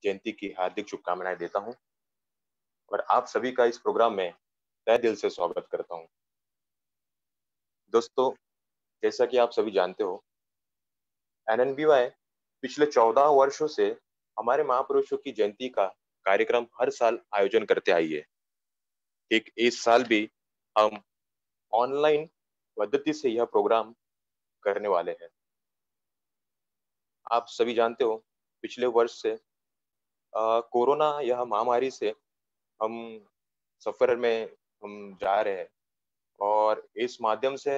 जयंती की हार्दिक शुभकामनाएं देता हूं और आप सभी का इस प्रोग्राम में तहे दिल से स्वागत करता हूं। दोस्तों, जैसा कि आप सभी जानते हो, एनएनबीवाई पिछले 14 वर्षों से हमारे महापुरुषों की जयंती का कार्यक्रम हर साल आयोजन करते आई है। एक इस साल भी हम ऑनलाइन पद्धति से यह प्रोग्राम करने वाले हैं। आप सभी जानते हो, पिछले वर्ष से कोरोना यह महामारी से हम सफर में हम जा रहे हैं और इस माध्यम से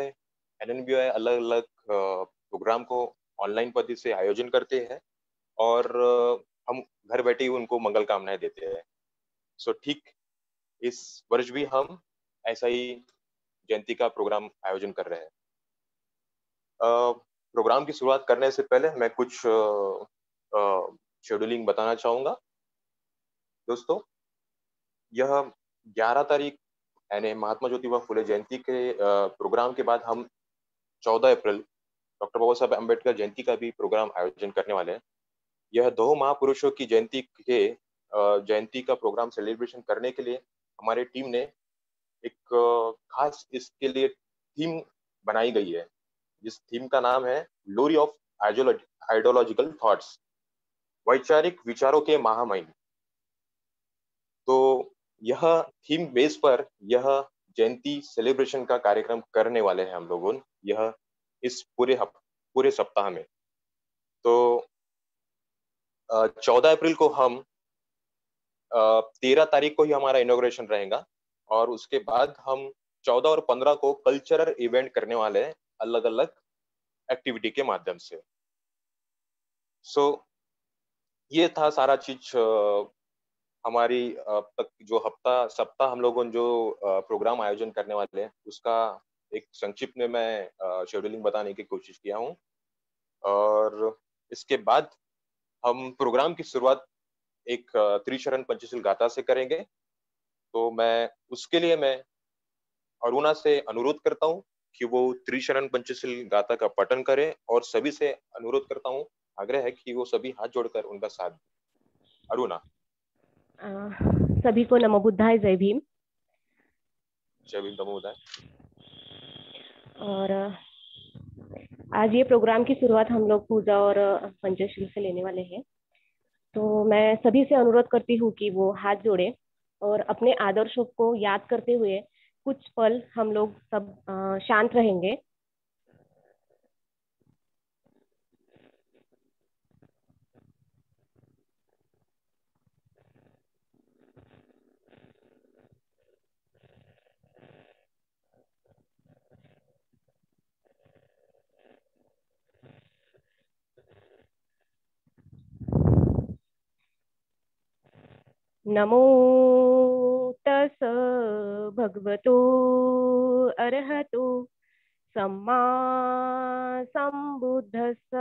एनएनबीआई अलग अलग प्रोग्राम को ऑनलाइन पद्धति से आयोजन करते हैं और हम घर बैठे ही उनको मंगल कामनाएं देते हैं। सो ठीक इस वर्ष भी हम ऐसा ही जयंती का प्रोग्राम आयोजन कर रहे हैं। प्रोग्राम की शुरुआत करने से पहले मैं कुछ शेड्यूलिंग बताना चाहूंगा। दोस्तों, यह 11 तारीख यानी महात्मा ज्योतिबा फुले जयंती के प्रोग्राम के बाद हम 14 अप्रैल डॉक्टर बाबा साहब अम्बेडकर जयंती का भी प्रोग्राम आयोजन करने वाले हैं। यह दो महापुरुषों की जयंती का प्रोग्राम सेलिब्रेशन करने के लिए हमारी टीम ने एक खास इसके लिए थीम बनाई गई है, जिस थीम का नाम है ग्लोरी ऑफ आइडियोलॉजिकल थॉट्स, वैचारिक विचारों के महामहिम। तो यह थीम बेस पर यह जयंती सेलिब्रेशन का कार्यक्रम करने वाले हैं हम लोगों यह इस पूरे सप्ताह में। तो 14 अप्रैल को हम 13 तारीख को ही हमारा इनॉग्रेशन रहेगा और उसके बाद हम 14 और 15 को कल्चरल इवेंट करने वाले हैं अलग अलग एक्टिविटी के माध्यम से। सो ये था सारा चीज। हमारी अब तक जो सप्ताह हम लोगों जो प्रोग्राम आयोजन करने वाले हैं उसका एक संक्षिप्त में मैं शेड्यूलिंग बताने की कोशिश किया हूँ और इसके बाद हम प्रोग्राम की शुरुआत एक त्रिशरण पंचशील गाथा से करेंगे। तो मैं अरुणा से अनुरोध करता हूँ कि वो त्रिशरण पंचशील गाथा का पठन करें और सभी से अनुरोध करता हूँ, आग्रह है कि वो सभी हाथ जोड़कर उनका साथ दें। अरुणा। सभी को नमो बुद्धाय, जय भीम। जय भीम, नमो बुद्धाय। और आज ये प्रोग्राम की शुरुआत हम लोग पूजा और पंचशील से लेने वाले हैं। तो मैं सभी से अनुरोध करती हूँ कि वो हाथ जोड़े और अपने आदर्शों को याद करते हुए कुछ पल हम लोग सब शांत रहेंगे। नमो तस् भगवतो अरहतो सम्मा संबुद्धस्स।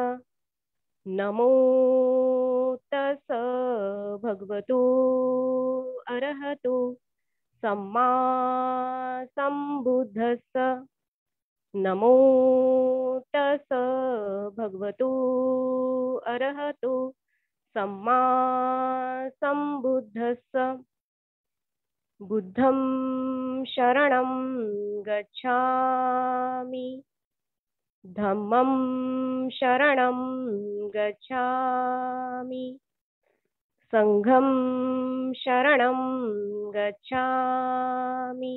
नमो तस् भगवतो अरहतो सम्मा संबुद्धस्स। नमो तस् भगवतो अरहतो सम्मा संबुद्धस्स। बुद्धं शरणं गच्छामि, धम्मं शरणं गच्छामि, संघं शरणं गच्छामि।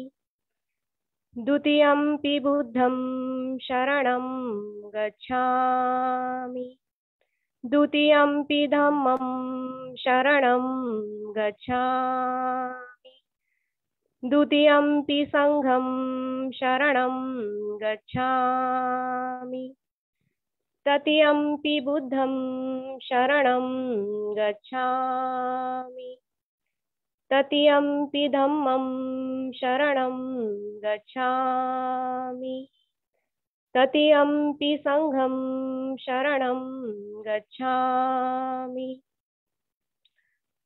द्वितीयंपि बुद्धं शरणं गच्छामि, द्वितीयंपि धम्मं शरणं गच्छामि, द्वितीयंपि संघं शरणं गच्छामि, तृतीयंपि बुद्धं शरणं गच्छामि, तृतीयंपि धम्मं शरणं गच्छामि, तृतीयंपि संघं शरणं गच्छामि।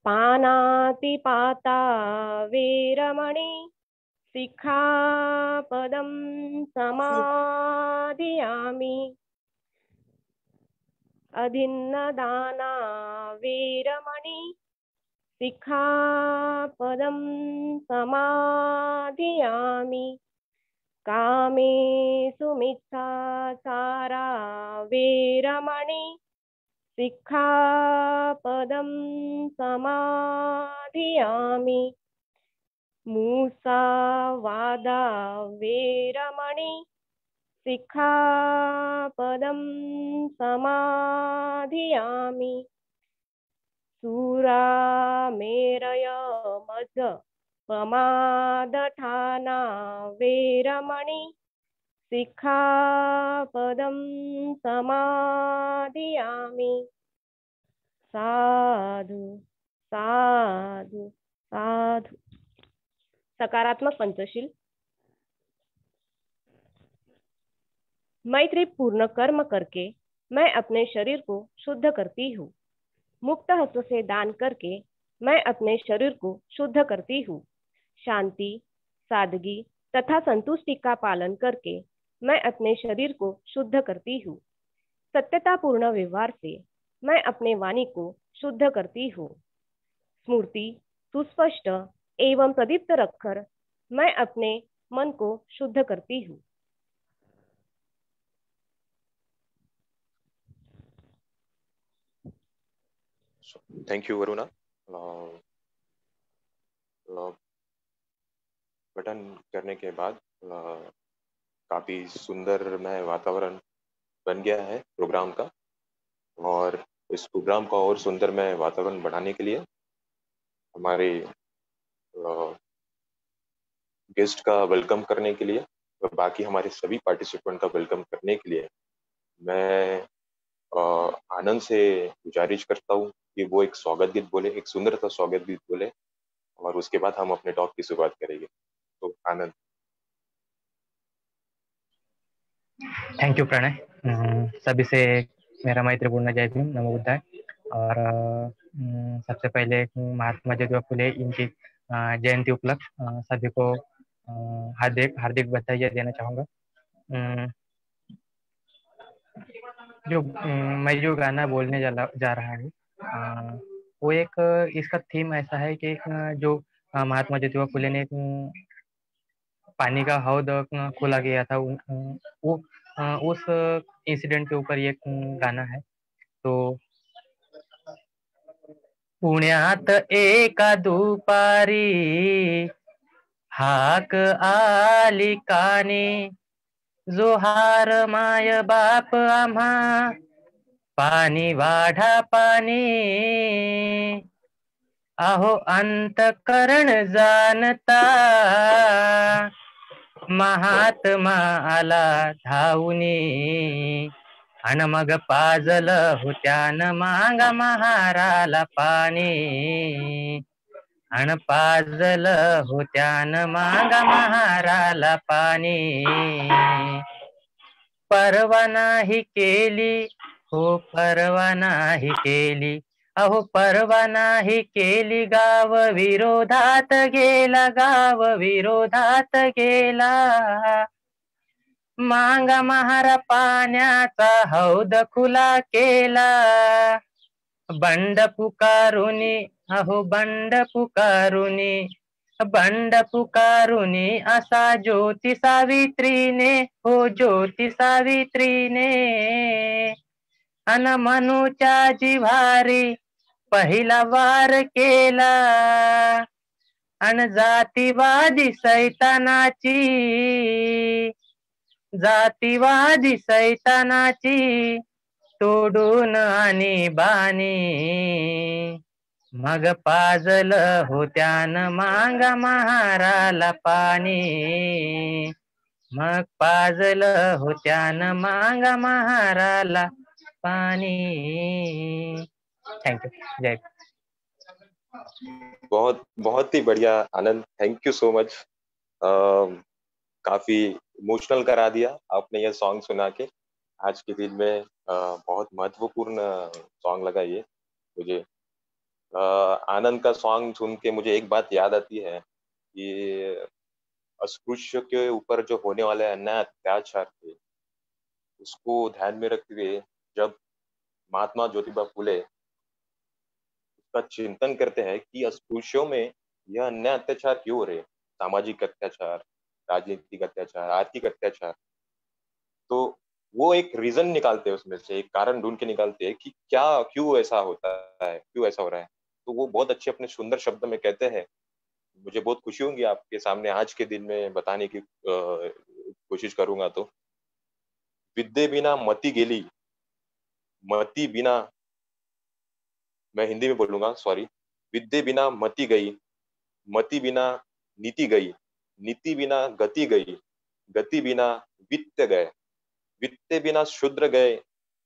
पानातिपाता वेरमणि सिक्खापदं समादियामि। अदिन्नदाना वेरमणि सिक्खापदं समादियामि। कामेषु मिथ्याचारा वेरमणि सिक्खापदं समादियामि। मुसावादा वेरमणि सिक्खापदं समादियामि। सुरामेरय मज्ज पमादठाना वेरमणि सिक्खापदं समादियामि। साधु साधु साधु। सकारात्मक पंचशील। मैत्री पूर्ण कर्म करके मैं अपने शरीर को शुद्ध करती हूँ। मुक्त हस्त से दान करके मैं अपने शरीर को शुद्ध करती हूँ। शांति, सादगी तथा संतुष्टि का पालन करके मैं अपने शरीर को शुद्ध करती हूँ। सत्यतापूर्ण व्यवहार से मैं अपने वाणी को शुद्ध करती हूँ। स्मृति सुस्पष्ट एवं प्रदीप्त रखकर मैं अपने मन को शुद्ध करती हूँ। Thank you Varuna. पठन करने के बाद काफ़ी सुंदरमय वातावरण बन गया है प्रोग्राम का, और इस प्रोग्राम का और सुंदरमय वातावरण बनाने के लिए हमारे गेस्ट का वेलकम करने के लिए और बाकी हमारे सभी पार्टिसिपेंट का वेलकम करने के लिए मैं आनंद से गुजारिश करता हूँ कि वो एक स्वागत गीत बोले, एक सुंदर सा स्वागत गीत बोले, और उसके बाद हम अपने टॉक की शुरुआत करेंगे। तो आनंद। Thank you Pranay. सभी से मेरा मैत्रीपूर्ण जय भीम, नमो बुद्धाय। और सबसे पहले महात्मा ज्योतिबा फुले इनकी जयंती उपलक्ष्य सभी को हार्दिक हार्दिक बधाई देना चाहूँगा। मैं जो गाना बोलने जा रहा है वो एक इसका थीम ऐसा है कि जो महात्मा ज्योतिबा फुले ने पानी का हौद खोला गया था, वो उस इंसिडेंट के ऊपर ये गाना है। तो पुण्यात एका दुपारी हाक आली कानी, जोहार माय बाप आम्हा पाणी वाढा पाणी, अहो अंतकरण जाणता महात्मा आला धावूनी, अन मग पाजल होत्यान मांगा महाराला पाणी, अन पाजल होत्यान मांगा महाराला पाणी, परवा नाही केली हो परवा नाही केली, अहो परवा नाही केली, गाव विरोधात गेला, गाव विरोधात गेला, मांगा महारा पाण्याचा हौद खुला केला, बंड पुकारुनी, अहो बंड पुकारुनी, बंड पुकारुनी, असा ज्योती सावित्रीने, हो ज्योती सावित्रीने, अन मनुच्या जिव्हारी पहिला वार केला, अन जातीवादी सैतानाची, जातीवादी सैतानाची तोडून आणि बाणी, मग पाजल होत्यान मांगा महाराला पाणी, मग पाजल होत्यान मांगा महाराला पाणी। Thank you. जय। बहुत बहुत ही बढ़िया आनंद, थैंक यू सो मच। काफी इमोशनल करा दिया आपने ये सॉन्ग सुना के। आज के दिन में बहुत महत्वपूर्ण सॉन्ग लगा ये मुझे। आनंद का सॉन्ग सुन के मुझे एक बात याद आती है कि अस्पृश्य के ऊपर जो होने वाले अन्याय अत्याचार थे उसको ध्यान में रखते हुए जब महात्मा ज्योतिबा फुले का चिंतन करते हैं कि अस्पृश्यों में यह अन्याय अत्याचार क्यों हो रहे हैं, सामाजिक अत्याचार, राजनीतिक अत्याचार, आर्थिक अत्याचार, तो वो एक रीजन निकालते हैं, उसमें से एक कारण ढूंढ के निकालते हैं कि क्या, क्यों ऐसा होता है, क्यों ऐसा हो रहा है। तो वो बहुत अच्छे अपने सुंदर शब्द में कहते हैं। मुझे बहुत खुशी होगी आपके सामने आज के दिन में बताने की कोशिश करूंगा। तो विद्ये बिना मति गेली, मति बिना, मैं हिंदी में बोलूंगा, सॉरी। विद्ये बिना मति गई, मति बिना नीति गई, नीति बिना गति गई, गति बिना वित्त गए, वित्त बिना शूद्र गए,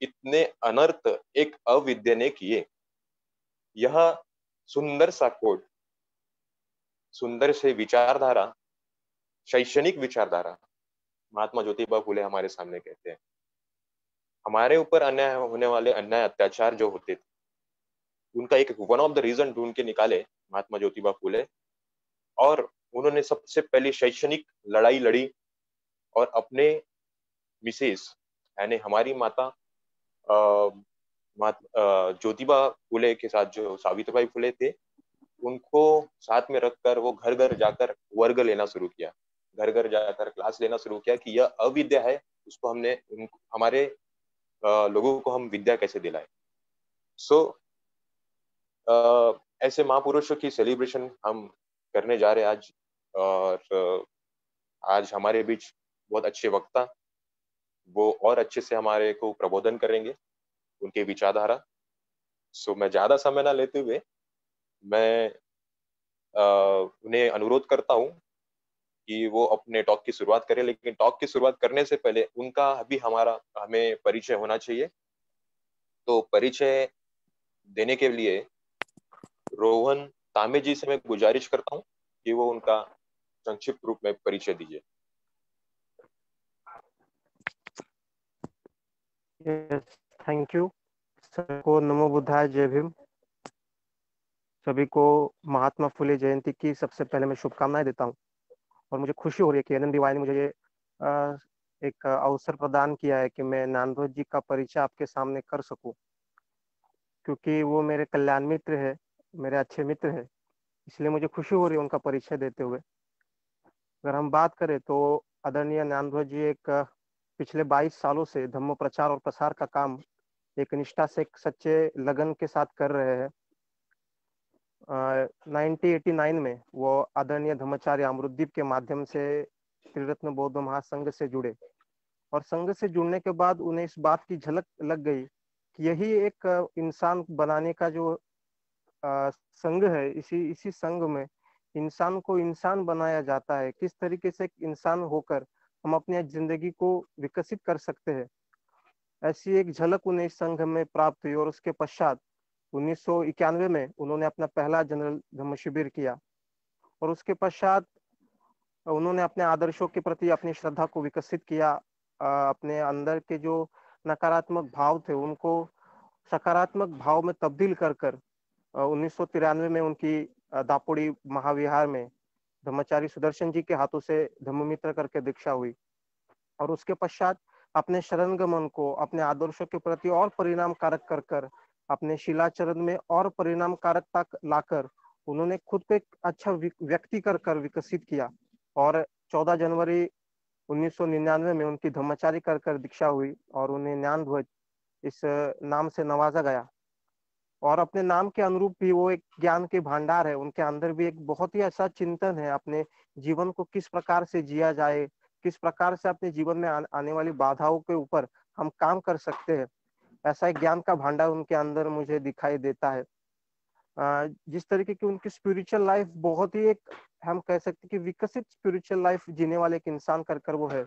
इतने अनर्थ एक अविद्य ने किए। यह सुंदर सा कोट, सुंदर से विचारधारा, शैक्षणिक विचारधारा महात्मा ज्योतिबा फुले हमारे सामने कहते हैं। हमारे ऊपर अन्याय होने वाले अन्याय अत्याचार जो होते थे, उनका एक वन ऑफ द रीजन ढूंढ के निकाले महात्मा ज्योतिबा फुले, और उन्होंने सबसे पहले शैक्षणिक लड़ाई लड़ी और अपने मिसेस यानी हमारी माता ज्योतिबा फुले के साथ जो सावित्रीबाई फुले थे, उनको साथ में रखकर वो घर घर जाकर वर्ग लेना शुरू किया, घर घर जाकर क्लास लेना शुरू किया कि यह अविद्या है, उसको हमने हमारे लोगों को हम विद्या कैसे दिलाए। सो ऐसे महापुरुषों की सेलिब्रेशन हम करने जा रहे हैं आज। और आज हमारे बीच बहुत अच्छे वक्ता, वो और अच्छे से हमारे को प्रबोधन करेंगे, उनके विचारधारा। सो मैं ज्यादा समय ना लेते हुए मैं उन्हें अनुरोध करता हूँ कि वो अपने टॉक की शुरुआत करें। लेकिन टॉक की शुरुआत करने से पहले उनका भी हमें परिचय होना चाहिए। तो परिचय देने के लिए रोहन तामे जी से मैं गुजारिश करता हूँ कि वो उनका संक्षिप्त रूप में परिचय दीजिए। Thank you. सबको नमो बुद्धाय, जय भीम। सभी को महात्मा फुले जयंती की सबसे पहले मैं शुभकामनाएं देता हूं। और मुझे खुशी हो रही है कि एनएन डीवाई ने मुझे ये एक अवसर प्रदान किया है कि मैं नानभोज जी का परिचय आपके सामने कर सकूं, क्योंकि वो मेरे कल्याण मित्र है, मेरे अच्छे मित्र है, इसलिए मुझे खुशी हो रही है उनका परिचय देते हुए। अगर हम बात करें तो आदरणीय नानभोज जी एक पिछले 22 सालों से धम्म प्रचार और प्रसार का काम एक निष्ठा से, एक सच्चे लगन के साथ कर रहे हैं। 1989 में वो आदरणीय धम्माचार्य अमरुद्दीप के माध्यम से त्रिरत्न बौद्ध महासंघ से जुड़े, और संघ से जुड़ने के बाद उन्हें इस बात की झलक लग गई कि यही एक इंसान बनाने का जो संघ है, इसी संघ में इंसान को इंसान बनाया जाता है, किस तरीके से एक इंसान होकर हम अपनी जिंदगी को विकसित कर सकते हैं। ऐसी एक झलक उन्हें इस संघ में प्राप्त हुई, और उसके पश्चात 1991 में उन्होंने अपना पहला जनरल धम्म शिविर किया, और उसके पश्चात उन्होंने अपने आदर्शों के प्रति अपनी श्रद्धा को विकसित किया। अपने अंदर के जो नकारात्मक भाव थे उनको सकारात्मक भाव में तब्दील कर 1993 में उनकी दापोड़ी महाविहार में धम्माचार्य सुदर्शन जी के हाथों से धम्ममित्र करके दीक्षा हुई। और उसके पश्चात अपने शरणगमन को अपने आदर्शों के प्रति और परिणाम कारक कर अपने शिलाचरण में और परिणाम कारकता लाकर उन्होंने खुद को एक अच्छा व्यक्ति कर विकसित किया। और 14 जनवरी 1999 में उनकी धम्माचारी कर दीक्षा हुई, और उन्हें ज्ञानध्वज इस नाम से नवाजा गया। और अपने नाम के अनुरूप भी वो एक ज्ञान के भंडार है, उनके अंदर भी एक बहुत ही ऐसा चिंतन है अपने जीवन को किस प्रकार से जिया जाए, किस प्रकार से अपने जीवन में आने वाली बाधाओं के ऊपर हम काम कर सकते हैं। ऐसा एक ज्ञान का भंडार उनके अंदर मुझे दिखाई देता है। जिस तरीके की उनकी स्पिरिचुअल लाइफ बहुत ही एक, हम कह सकते हैं कि विकसित स्पिरिचुअल लाइफ जीने वाले एक इंसान कर वो है।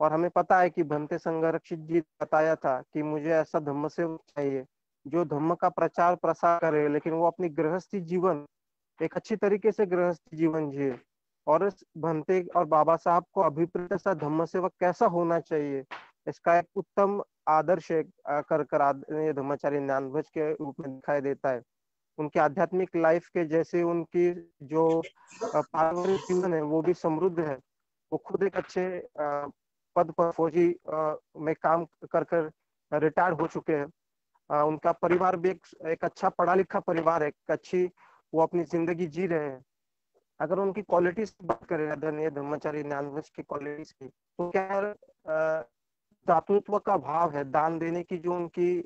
और हमें पता है कि भंते संरक्षित जी बताया था कि मुझे ऐसा धम्म सेवक चाहिए जो धम्म का प्रचार प्रसार करे, लेकिन वो अपनी गृहस्थी जीवन एक अच्छी तरीके से गृहस्थी जीवन जिए। और भंते और बाबा साहब को अभिप्रेत ऐसा धम्म सेवक कैसा होना चाहिए, इसका एक उत्तम आदर्श कर धम्माचार्य ज्ञानध्वज के रूप में दिखाई देता है। उनके आध्यात्मिक लाइफ के जैसे उनकी जो पारिवारिक जीवन है वो भी समृद्ध है। वो खुद एक अच्छे पद पर फौजी में काम कर रिटायर हो चुके हैं। उनका परिवार भी एक अच्छा पढ़ा लिखा परिवार है, एक अच्छी वो अपनी जिंदगी जी रहे हैं। अगर उनकी क्वालिटीज की बात करें आदरणीय धर्माचार्य ज्ञानवंश की क्वालिटीज की, तो क्या दातृत्व का भाव है, दान देने की जो उनकी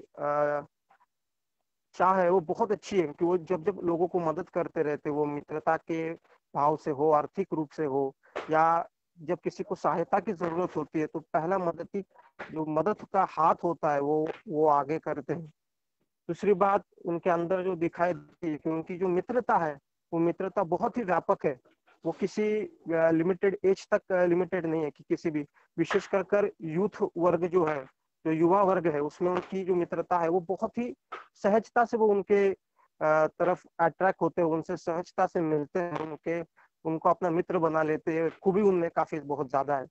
चाह है वो बहुत अच्छी है कि वो जब जब लोगों को मदद करते रहते, वो मित्रता के भाव से हो, आर्थिक रूप से हो, या जब किसी को सहायता की जरूरत होती है तो पहला जो मदद का हाथ होता है वो आगे करते हैं। दूसरी बात उनके अंदर जो दिखाई देती है कि उनकी जो मित्रता है वो मित्रता बहुत ही व्यापक है। वो किसी लिमिटेड एज तक लिमिटेड नहीं है कि किसी भी, विशेष कर यूथ वर्ग जो है, जो युवा वर्ग है, उसमें उनकी जो मित्रता है वो बहुत ही सहजता से वो उनके तरफ अट्रैक्ट होते हैं, उनसे सहजता से मिलते हैं, उनको अपना मित्र बना लेते हैं। खूबी उनमें काफी बहुत ज्यादा है।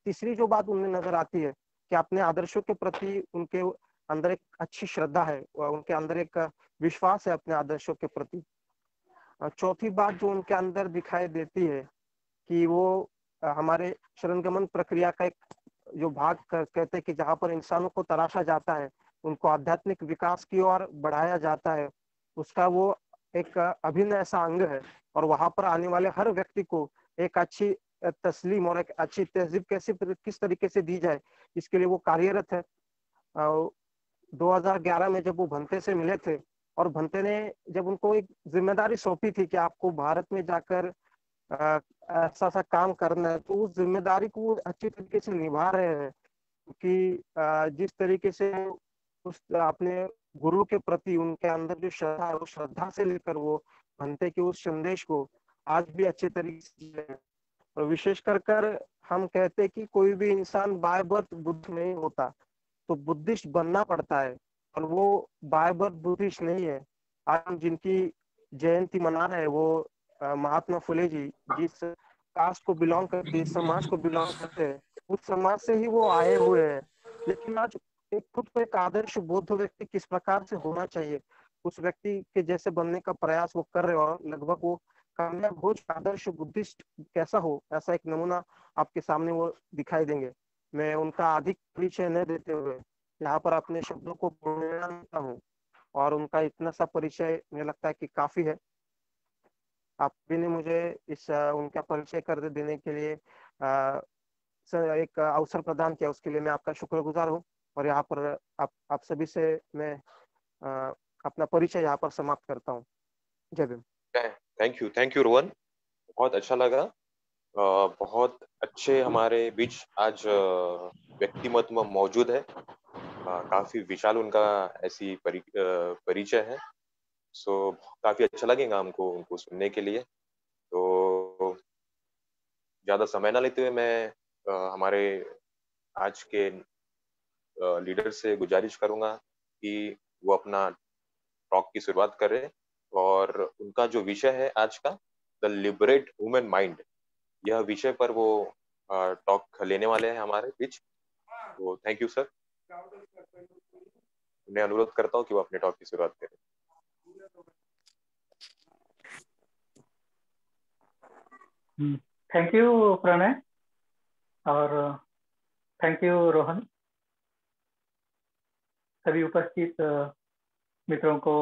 तीसरी जो बात उनमें नजर आती है कि अपने आदर्शों के प्रति उनके अंदर एक अच्छी श्रद्धा है, उनके अंदर एक विश्वास है अपने आदर्शों के प्रति। चौथी बात जो उनके अंदर दिखाई देती है कि वो हमारे शरणगमन प्रक्रिया का एक जो भाग कहते हैं कि जहाँ पर इंसानों को तराशा जाता है, उनको आध्यात्मिक विकास की ओर बढ़ाया जाता है, उसका वो एक अभिन्न ऐसा अंग है। और वहां पर आने वाले हर व्यक्ति को एक अच्छी तस्लीम और एक अच्छी तहजीब किस तरीके से दी जाए, इसके लिए वो कार्यरत है। 2011 में जब वो भंते से मिले थे और भंते ने जब उनको एक जिम्मेदारी सौंपी थी कि आपको भारत में जाकर ऐसा सा काम करना है, तो उस जिम्मेदारी को वो अच्छी तरीके से निभा रहे हैं। कि जिस तरीके से उस अपने गुरु के प्रति उनके अंदर जो श्रद्धा है, वो श्रद्धा से लेकर वो भंते के उस संदेश को आज भी अच्छे तरीके से जी रहे हैं। और विशेष कर हम कहते हैं कि कोई भी इंसान बाय बर्थ बुद्ध नहीं होता, तो बुद्धिस्ट बनना पड़ता है, और वो बाय बर्थ बुद्धिस्ट नहीं है। आज हम जिनकी जयंती मना रहे हैं वो महात्मा फुले जी, जिस कास्ट को बिलोंग करते, जिस समाज को बिलोंग करते हैं, उस समाज से ही वो आए हुए हैं। लेकिन आज एक खुद को एक आदर्श बौद्ध व्यक्ति किस प्रकार से होना चाहिए, उस व्यक्ति के जैसे बनने का प्रयास वो कर रहे हो, और लगभग वो कामयाब हो, आदर्श बुद्धिस्ट कैसा हो, ऐसा एक नमूना आपके सामने वो दिखाई देंगे। मैं उनका अधिक परिचय न देते हुए यहाँ पर अपने शब्दों को पूर्ण देता हूँ, और उनका इतना सा परिचय मुझे लगता है कि काफी है। आप भी ने मुझे इस उनका परिचय कर देने के लिए एक अवसर प्रदान किया, उसके लिए मैं आपका शुक्रगुजार हूँ। और यहाँ पर आप सभी से मैं अपना परिचय यहाँ पर समाप्त करता हूँ। जय भीम। थैंक यू रोहन, बहुत अच्छा लगा। बहुत अच्छे हमारे बीच आज व्यक्तिमत्व मौजूद है। काफी विशाल उनका ऐसी परिचय है। सो काफी अच्छा लगेगा हमको उनको सुनने के लिए। तो ज्यादा समय ना लेते हुए मैं हमारे आज के लीडर से गुजारिश करूंगा कि वो अपना टॉक की शुरुआत करें, और उनका जो विषय है आज का, द लिबरेट ह्यूमन माइंड, यह विषय पर वो टॉक लेने वाले हैं हमारे बीच। तो थैंक यू सर। मैं अनुरोध करता हूँ कि वो अपने टॉक की शुरुआत करें। थैंक यू प्रणय, और थैंक यू रोहन। सभी उपस्थित मित्रों को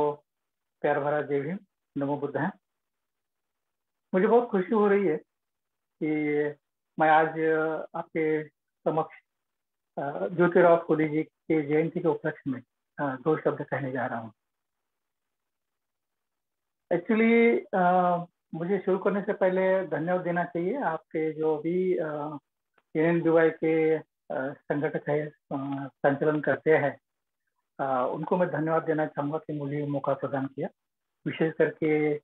प्यार भरा जय भीम, नमो बुद्धाय। मुझे बहुत खुशी हो रही है कि मैं आज आपके समक्ष ज्योतिराव फुले जी के जयंती के उपलक्ष्य में 2 शब्द कहने जा रहा हूँ। एक्चुअली मुझे शुरू करने से पहले धन्यवाद देना चाहिए आपके जो भी NNBY के संगठक है, संचालन करते हैं, उनको मैं धन्यवाद देना चाहूँगा कि मुझे मौका प्रदान किया। विशेष करके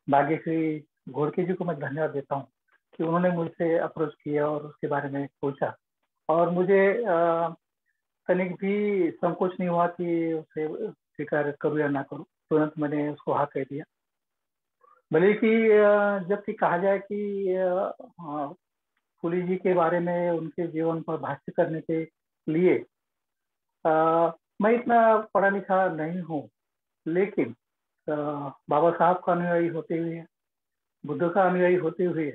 भाग्यश्री घोड़के जी को मैं धन्यवाद देता हूँ कि उन्होंने मुझसे अप्रोच किया और उसके बारे में पूछा, और मुझे तनिक भी संकोच नहीं हुआ कि उसे स्वीकार करूँ या ना करूँ, तुरंत मैंने उसको हाँ कह दिया। भले कि जबकि कहा जाए कि फुले जी के बारे में उनके जीवन पर भाष्य करने के लिए मैं इतना पढ़ा लिखा नहीं हूँ, लेकिन बाबा साहब का अनुयायी होते हुए, बुद्ध का अनुयायी होते हुए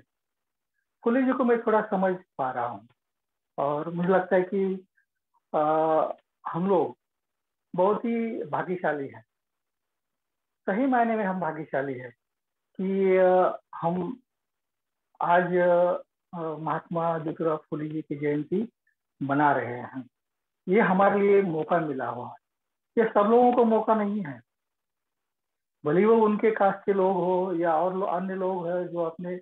फुले जी को मैं थोड़ा समझ पा रहा हूँ। और मुझे लगता है कि हम लोग बहुत ही भाग्यशाली है। सही मायने में हम भाग्यशाली है कि हम आज महात्मा ज्योतिराव फुले जी की जयंती मना रहे हैं। ये हमारे लिए मौका मिला हुआ है। ये सब लोगों को मौका नहीं है, भले वो उनके कास्ट के लोग हो या और अन्य लोग हैं जो अपने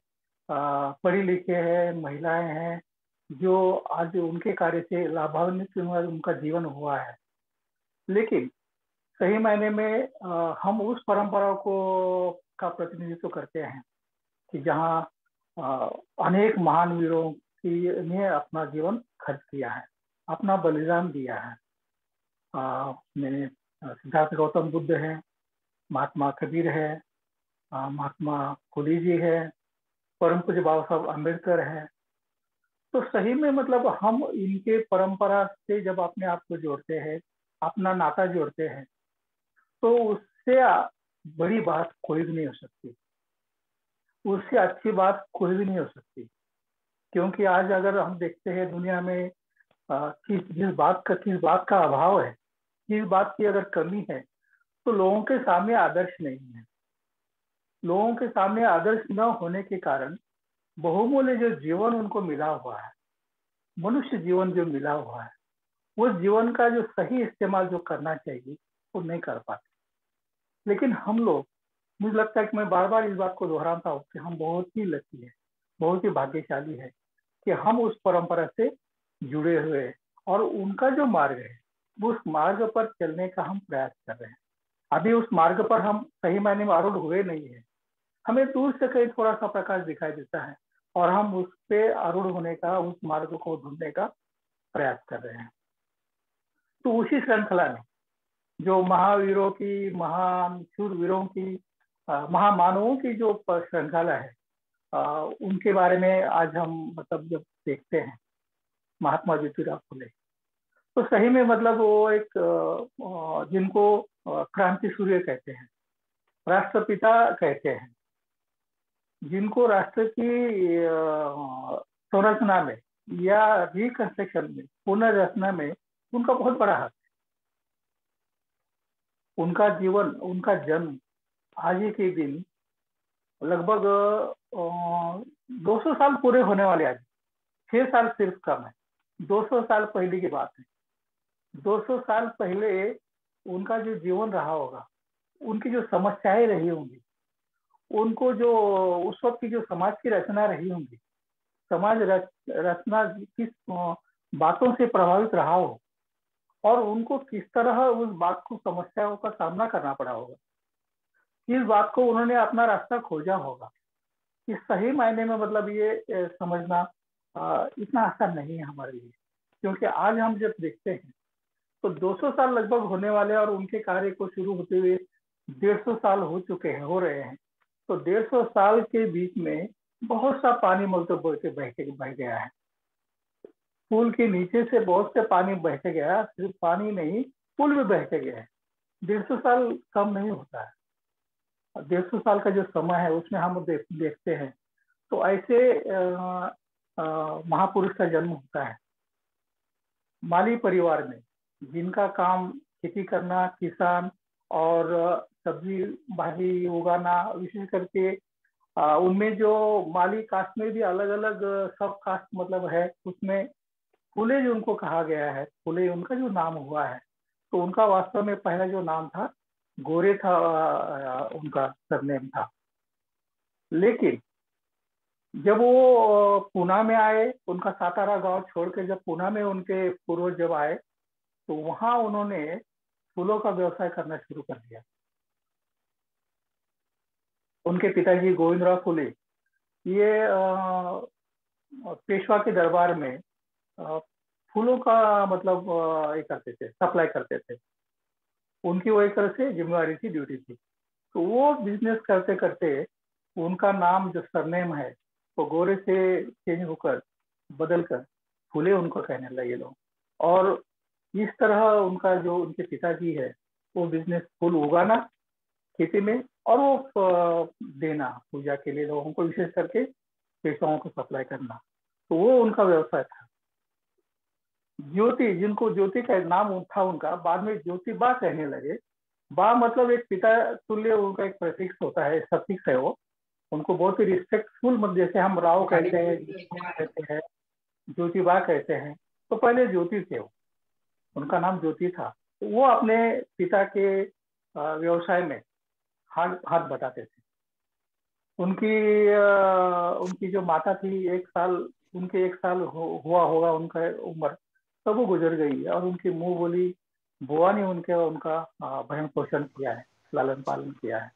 पढ़े लिखे हैं, महिलाएं हैं, जो आज उनके कार्य से लाभान्वित उनका जीवन हुआ है। लेकिन सही मायने में हम उस परंपरा को का प्रतिनिधित्व करते हैं कि जहाँ अनेक महान वीरों की ने अपना जीवन खर्च किया है, अपना बलिदान दिया है। सिद्धार्थ गौतम बुद्ध है, महात्मा कबीर है, महात्मा फुले जी है, परम पूज्य बाबा साहब अम्बेडकर है। तो सही में मतलब हम इनके परंपरा से जब अपने आप को जोड़ते हैं, अपना नाता जोड़ते हैं, तो उससे बड़ी बात कोई भी नहीं हो सकती, उससे अच्छी बात कोई भी नहीं हो सकती। क्योंकि आज अगर हम देखते हैं दुनिया में जिस बात का अभाव है, जिस बात की अगर कमी है, तो लोगों के सामने आदर्श नहीं है। लोगों के सामने आदर्श न होने के कारण बहुमूल्य जो जीवन उनको मिला हुआ है, मनुष्य जीवन जो मिला हुआ है, उस जीवन का जो सही इस्तेमाल जो करना चाहिए वो नहीं कर पाते। लेकिन हम लोग, मुझे लगता है कि मैं बार बार इस बात को दोहराता हूँ कि हम बहुत ही लकी है, बहुत ही भाग्यशाली है कि हम उस परंपरा से जुड़े हुए हैं और उनका जो मार्ग है उस मार्ग पर चलने का हम प्रयास कर रहे हैं। अभी उस मार्ग पर हम सही मायने में आरूढ़ हुए नहीं है, हमें दूर से कहीं थोड़ा सा प्रकाश दिखाई देता है और हम उस पे आरूढ़ होने का, उस मार्ग को ढूंढने का प्रयास कर रहे हैं। तो उसी श्रृंखला में जो महावीरों की, महान शूरवीरों की, महामानवों की जो श्रृंखला है, उनके बारे में आज हम मतलब जब देखते हैं महात्मा ज्योतिराव फुले, तो सही में मतलब वो एक जिनको क्रांति सूर्य कहते हैं, राष्ट्रपिता कहते हैं, जिनको राष्ट्र की संरचना में या रिकंस्ट्रक्शन में, पुनर्रचना में उनका बहुत बड़ा हाथ है। उनका जीवन, उनका जन्म आज ही के दिन लगभग 200 साल पूरे होने वाले, आज 6 साल सिर्फ कम है, 200 साल पहले की बात है। 200 साल पहले उनका जो जीवन रहा होगा, उनकी जो समस्याएं रही होंगी, उनको जो उस वक्त की जो समाज की रचना रही होंगी, समाज रचना किस बातों से प्रभावित रहा हो और उनको किस तरह उस बात को, समस्याओं का सामना करना पड़ा होगा, इस बात को उन्होंने अपना रास्ता खोजा होगा। इस सही मायने में मतलब ये समझना इतना आसान नहीं है हमारे लिए। क्योंकि आज हम जब देखते हैं तो 200 साल लगभग होने वाले और उनके कार्य को शुरू होते हुए 150 साल हो चुके हैं, हो रहे हैं। तो 150 साल के बीच में बहुत सा पानी मतलब बह गया है। पुल के नीचे से बहुत से पानी बह के गया, सिर्फ पानी नहीं, पुल भी बह के गया है। 150 साल कम नहीं होता है। 150 साल का जो समय है उसमें हम देखते हैं तो ऐसे महापुरुष का जन्म होता है माली परिवार में, जिनका काम खेती करना, किसान और सब्जी भाजी उगाना, विशेष करके उनमें जो माली कास्ट में भी अलग अलग सब कास्ट मतलब है, उसमें फुले जो उनको कहा गया है, फुले उनका जो नाम हुआ है, तो उनका वास्तव में पहला जो नाम था गोरे था, उनका सरनेम था। लेकिन जब वो पूना में आए, उनका सातारा गांव छोड़ के जब पूना में उनके पूर्वज जब आए, तो वहां उन्होंने फूलों का व्यवसाय करना शुरू कर दिया। उनके पिताजी गोविंदराव फुले ये पेशवा के दरबार में फूलों का मतलब ये करते थे, सप्लाई करते थे। उनकी वो एक तरह से जिम्मेवारी थी, ड्यूटी थी। तो वो बिजनेस करते करते उनका नाम जो सरनेम है वो गोरे से चेंज होकर बदल कर फूले उनको कहने लगे लोग। और इस तरह उनका जो उनके पिताजी है वो बिजनेस फूल उगाना खेती में और वो देना पूजा के लिए लोगों को, विशेष करके पेशवाओं को सप्लाई करना, तो वो उनका व्यवसाय था। ज्योति, जिनको ज्योति का नाम था उनका, बाद में ज्योतिबा कहने लगे। बा मतलब एक पिता तुल्य उनका एक प्रतीक होता है, सफिक्स है वो। उनको बहुत ही रिस्पेक्टफुल, मतलब जैसे हम राव कहते हैं, कहते हैं, ज्योतिबा कहते हैं, तो पहले ज्योति थे वो, उनका नाम ज्योति था। तो वो अपने पिता के व्यवसाय में हाथ हाथ बटाते थे। उनकी उनकी जो माता थी, उनके 1 साल हुआ होगा उनका उम्र, तब वो गुजर गई, और उनकी मुंह बोली बुआ ने उनका भरण पोषण किया है, लालन पालन किया है।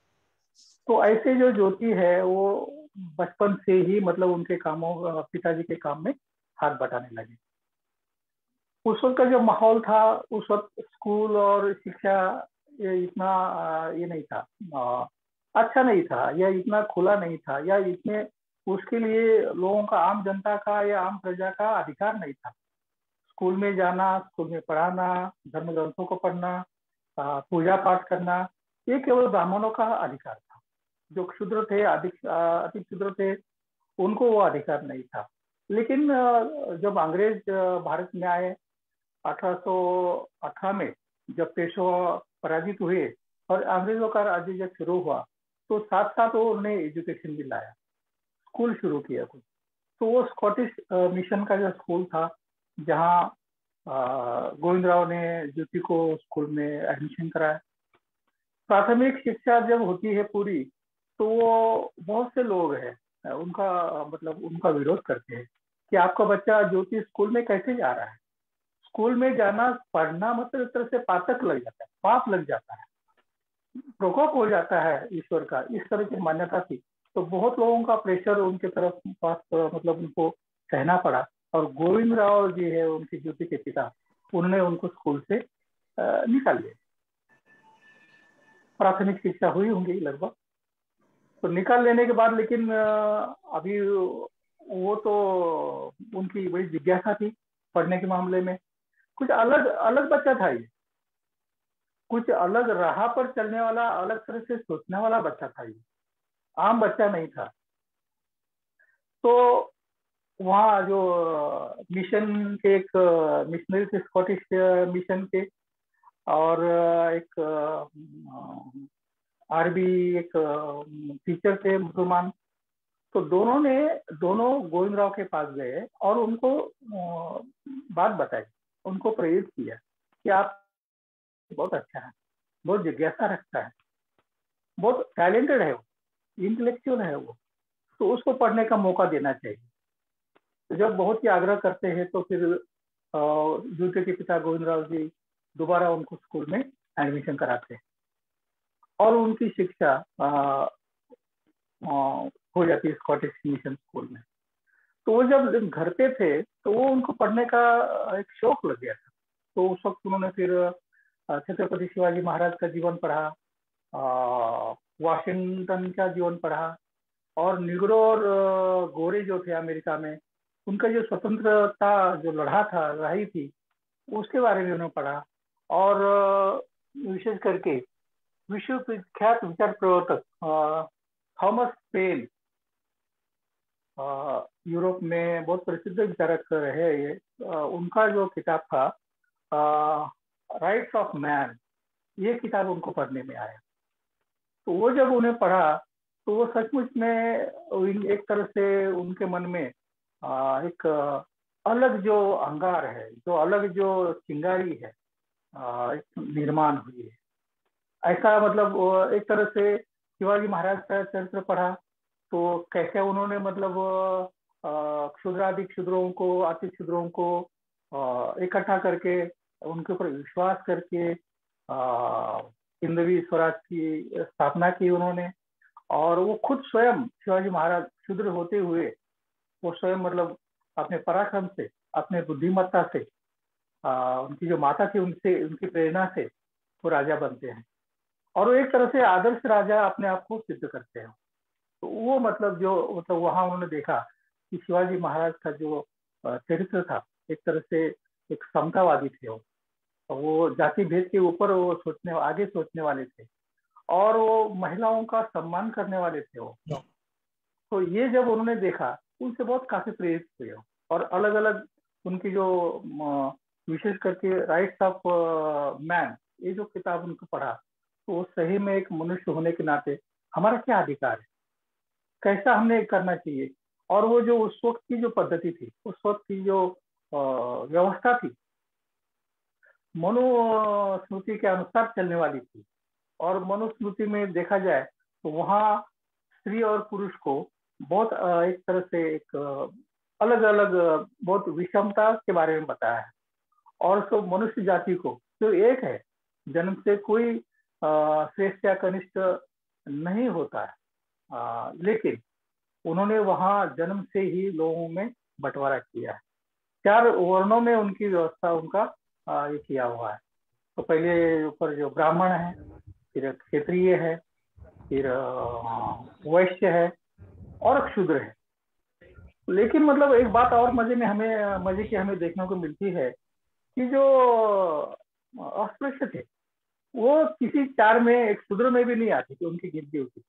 तो ऐसे जो ज्योति है वो बचपन से ही मतलब उनके कामों, पिताजी के काम में हाथ बटाने लगे। उस वक्त का जो माहौल था, उस वक्त स्कूल और शिक्षा ये इतना ये नहीं था, अच्छा नहीं था, या इतना खुला नहीं था, या इतने उसके लिए लोगों का, आम जनता का या आम प्रजा का अधिकार नहीं था। स्कूल में जाना, स्कूल में पढ़ाना, धर्म ग्रंथों को पढ़ना, पूजा पाठ करना, ये केवल ब्राह्मणों का अधिकार था। जो क्षुद्र थे, अति क्षुद्र थे, उनको वो अधिकार नहीं था। लेकिन जब अंग्रेज भारत में आए 1818 में, जब पेशवा पराजित हुए और अंग्रेजों का राज्य जब शुरू हुआ, तो साथ साथ उन्होंने एजुकेशन भी लाया, स्कूल शुरू किया कुछ। तो वो स्कॉटिश मिशन का जो स्कूल था, जहाँ गोविंदराव ने ज्योति को स्कूल में एडमिशन कराया। प्राथमिक शिक्षा जब होती है पूरी, तो वो बहुत से लोग हैं उनका मतलब उनका विरोध करते हैं कि आपका बच्चा ज्योति स्कूल में कैसे जा रहा है। स्कूल में जाना, पढ़ना मतलब एक तरह से पातक लग जाता है, पाप लग जाता है, प्रकोप हो जाता है ईश्वर का, इस तरह की मान्यता थी। तो बहुत लोगों का प्रेशर उनके तरफ पास मतलब उनको सहना पड़ा, और गोविंद राव जी है उनकी ज्योति के पिता, उन्होंने उनको स्कूल से निकाल लिया। प्राथमिक शिक्षा हुई होंगी लगभग, तो निकाल लेने के बाद, लेकिन अभी वो तो उनकी बड़ी जिज्ञासा थी पढ़ने के मामले में। कुछ अलग अलग बच्चा था ये, कुछ अलग राह पर चलने वाला, अलग तरह से सोचने वाला बच्चा था ये, आम बच्चा नहीं था। तो वहाँ जो मिशन के एक मिशनरी थे, स्कॉटिश मिशन के, और एक आरबी एक टीचर थे मुसलमान। तो दोनों गोविंदराव के पास गए और उनको बात बताई, उनको प्रेरित किया कि आप बहुत अच्छा है, बहुत जिज्ञासा रखता है, बहुत टैलेंटेड है वो, इंटेलेक्चुअल है वो, तो उसको पढ़ने का मौका देना चाहिए। जब बहुत ही आग्रह करते हैं, तो फिर ज्योति के पिता गोविंदराव जी दोबारा उनको स्कूल में एडमिशन कराते हैं, और उनकी शिक्षा हो जाती है स्कॉटिश मिशन स्कूल में। तो वो जब घर पे थे, तो वो उनको पढ़ने का एक शौक लग गया था। तो उस वक्त उन्होंने फिर छत्रपति शिवाजी महाराज का जीवन पढ़ा, वाशिंगटन का जीवन पढ़ा, और निग्रो और गोरे जो थे अमेरिका में, उनका जो स्वतंत्रता जो लड़ाई थी, उसके बारे में उन्होंने पढ़ा। और विशेष करके विश्व विख्यात विचार प्रवर्तक थॉमस पेन, यूरोप में बहुत प्रसिद्ध विचारक रहे ये, उनका जो किताब था राइट्स ऑफ मैन, ये किताब उनको पढ़ने में आया। तो वो जब उन्हें पढ़ा, तो वो सचमुच में एक तरह से उनके मन में एक अलग जो अंगार है, जो अलग जो चिंगारी है, एक निर्माण हुई है। ऐसा मतलब एक तरह से शिवाजी महाराज का चरित्र पढ़ा, तो कैसे उन्होंने मतलब क्षुद्रादि क्षुद्रों को, अति क्षुद्रों को इकट्ठा करके, उनके ऊपर विश्वास करके हिंदवी स्वराज की स्थापना की उन्होंने। और वो खुद स्वयं शिवाजी महाराज क्षुद्र होते हुए, वो स्वयं मतलब अपने पराक्रम से, अपने बुद्धिमत्ता से, उनकी जो माता थी उनसे, उनकी प्रेरणा से वो राजा बनते हैं, और वो एक तरह से आदर्श राजा अपने आप को सिद्ध करते हैं। तो वो मतलब जो मतलब वहां उन्होंने देखा कि शिवाजी महाराज का जो चरित्र था, एक तरह से एक समतावादी थे वो जाति भेद के ऊपर वो आगे सोचने वाले थे, और वो महिलाओं का सम्मान करने वाले थे वो। तो ये जब उन्होंने देखा, उनसे बहुत काफी प्रेरित हुए, और अलग अलग उनकी जो विशेष करके राइट्स ऑफ मैन, ये जो किताब उनको पढ़ा, तो सही में एक मनुष्य होने के नाते हमारा क्या अधिकार है, कैसा हमने करना चाहिए। और वो जो उस वक्त की जो पद्धति थी, उस वक्त की जो व्यवस्था थी, मनुस्मृति के अनुसार चलने वाली थी। और मनुस्मृति में देखा जाए तो वहाँ स्त्री और पुरुष को बहुत एक तरह से एक अलग अलग बहुत विषमता के बारे में बताया है। और तो मनुष्य जाति को जो एक है, जन्म से कोई श्रेष्ठ या कनिष्ठ नहीं होता है, लेकिन उन्होंने वहाँ जन्म से ही लोगों में बंटवारा किया है। 4 वर्णों में उनकी व्यवस्था उनका ये किया हुआ है। तो पहले ऊपर जो ब्राह्मण है, फिर क्षत्रिय है, फिर वैश्य है और क्षूद्र है। लेकिन मतलब एक बात और मजे की हमें देखने को मिलती है कि जो अस्पृश्य थे वो किसी 4 में, एक शूद्र में भी नहीं आती थी, उनकी गिनती होती थी।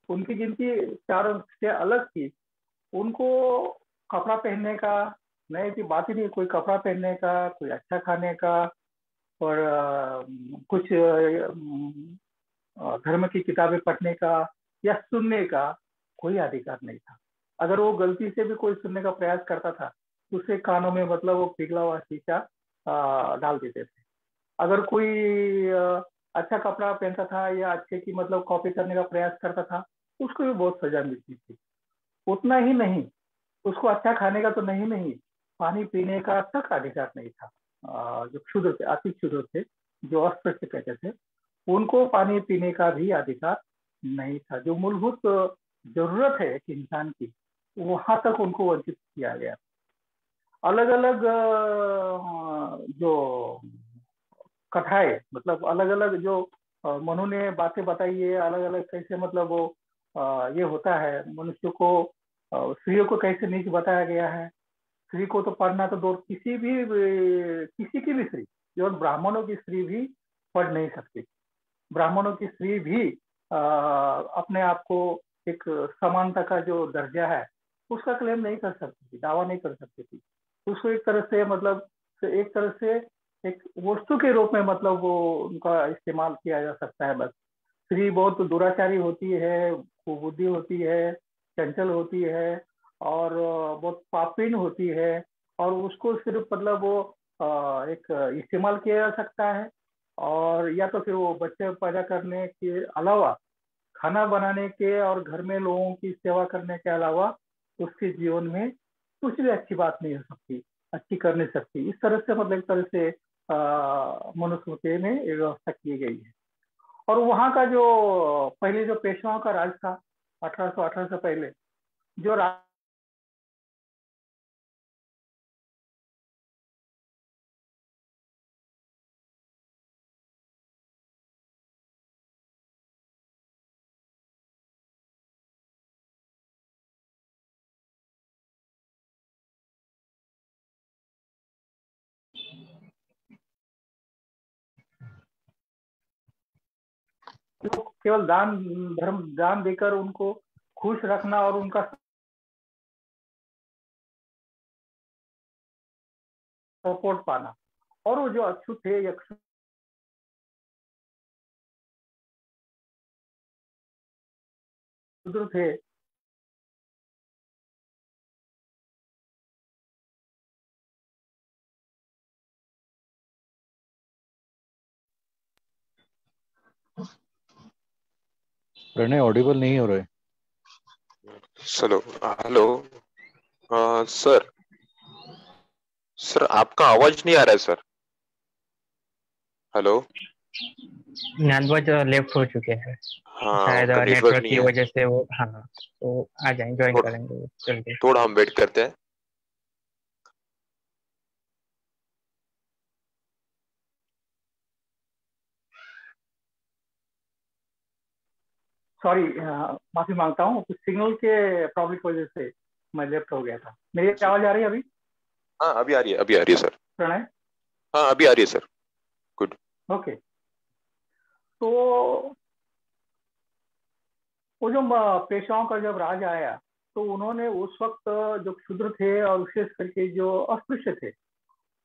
उनकी गिनती 4 से अलग थी। उनको कपड़ा पहनने का नहीं थी, बात ही नहीं, कोई कपड़ा पहनने का, कोई अच्छा खाने का, और कुछ धर्म की किताबें पढ़ने का या सुनने का कोई अधिकार नहीं था। अगर वो गलती से भी कोई सुनने का प्रयास करता था तो उसके कानों में मतलब वो पिघला हुआ शीशा डाल देते थे। अगर कोई अच्छा कपड़ा पहनता था या अच्छे की मतलब कॉपी करने का प्रयास करता था, उसको भी बहुत सजा मिलती थी। उतना ही नहीं, उसको अच्छा खाने का तो नहीं, पानी पीने का तक अधिकार नहीं था। जो क्षुद्र थे, अति क्षुद्र थे, जो अस्पृश्य कहते थे, उनको पानी पीने का भी अधिकार नहीं था। जो मूलभूत जरूरत है एक इंसान की, वहां तक उनको वंचित किया गया। अलग अलग जो कथाएं, मतलब अलग अलग जो मनु ने बातें बताई है, अलग अलग कैसे मतलब वो ये होता है, मनुष्य को स्त्रियों को कैसे नीच बताया गया है। स्त्री को तो पढ़ना तो दूर, किसी की भी स्त्री, जो ब्राह्मणों की स्त्री भी पढ़ नहीं सकती। ब्राह्मणों की स्त्री भी अपने आप को एक समानता का जो दर्जा है उसका क्लेम नहीं कर सकती थी, दावा नहीं कर सकती थी। उसको एक तरह से एक वस्तु के रूप में मतलब वो उनका इस्तेमाल किया जा सकता है। बस स्त्री बहुत दुराचारी होती है, कुबुद्धि होती है, चंचल होती है और बहुत पापीन होती है, और उसको सिर्फ मतलब वो एक इस्तेमाल किया जा सकता है। और या तो फिर वो बच्चे पैदा करने के अलावा, खाना बनाने के और घर में लोगों की सेवा करने के अलावा उसके जीवन में कुछ भी अच्छी बात नहीं हो सकती, अच्छी कर नहीं सकती। इस तरह से मतलब एक तरह से मनुस्मृति में व्यवस्था की गई है। और वहाँ का जो पहले जो पेशवाओं का राज था 1818 से पहले, जो केवल दान देकर उनको खुश रखना और उनका सपोर्ट पाना, और वो जो अछूत थे या क्षुद्र थे, प्रणय ऑडिबल नहीं हो रहे। चलो, हेलो सर, आपका आवाज नहीं आ रहा है सर। हेलो, ज्ञानध्वज लेफ्ट हो चुके हैं। हाँ, शायद उनका नेटवर्क नहीं की है। वजह से वो, हाँ, तो आ जाएंगे, ज्वाइन करेंगे जल्दी। थोड़ा हम वेट करते हैं। सॉरी, माफी मांगता हूँ, कुछ सिग्नल के प्रॉब्लम की वजह से मैं लेफ्ट हो गया था। मेरी आवाज आ रही है अभी? हाँ, अभी आ रही है सर। प्रणय? हाँ, अभी आ रही है सर। गुड। ओके। तो वो जो पेशवाओं का जब राज आया तो उन्होंने उस वक्त जो क्षुद्र थे और विशेष करके जो अस्पृश्य थे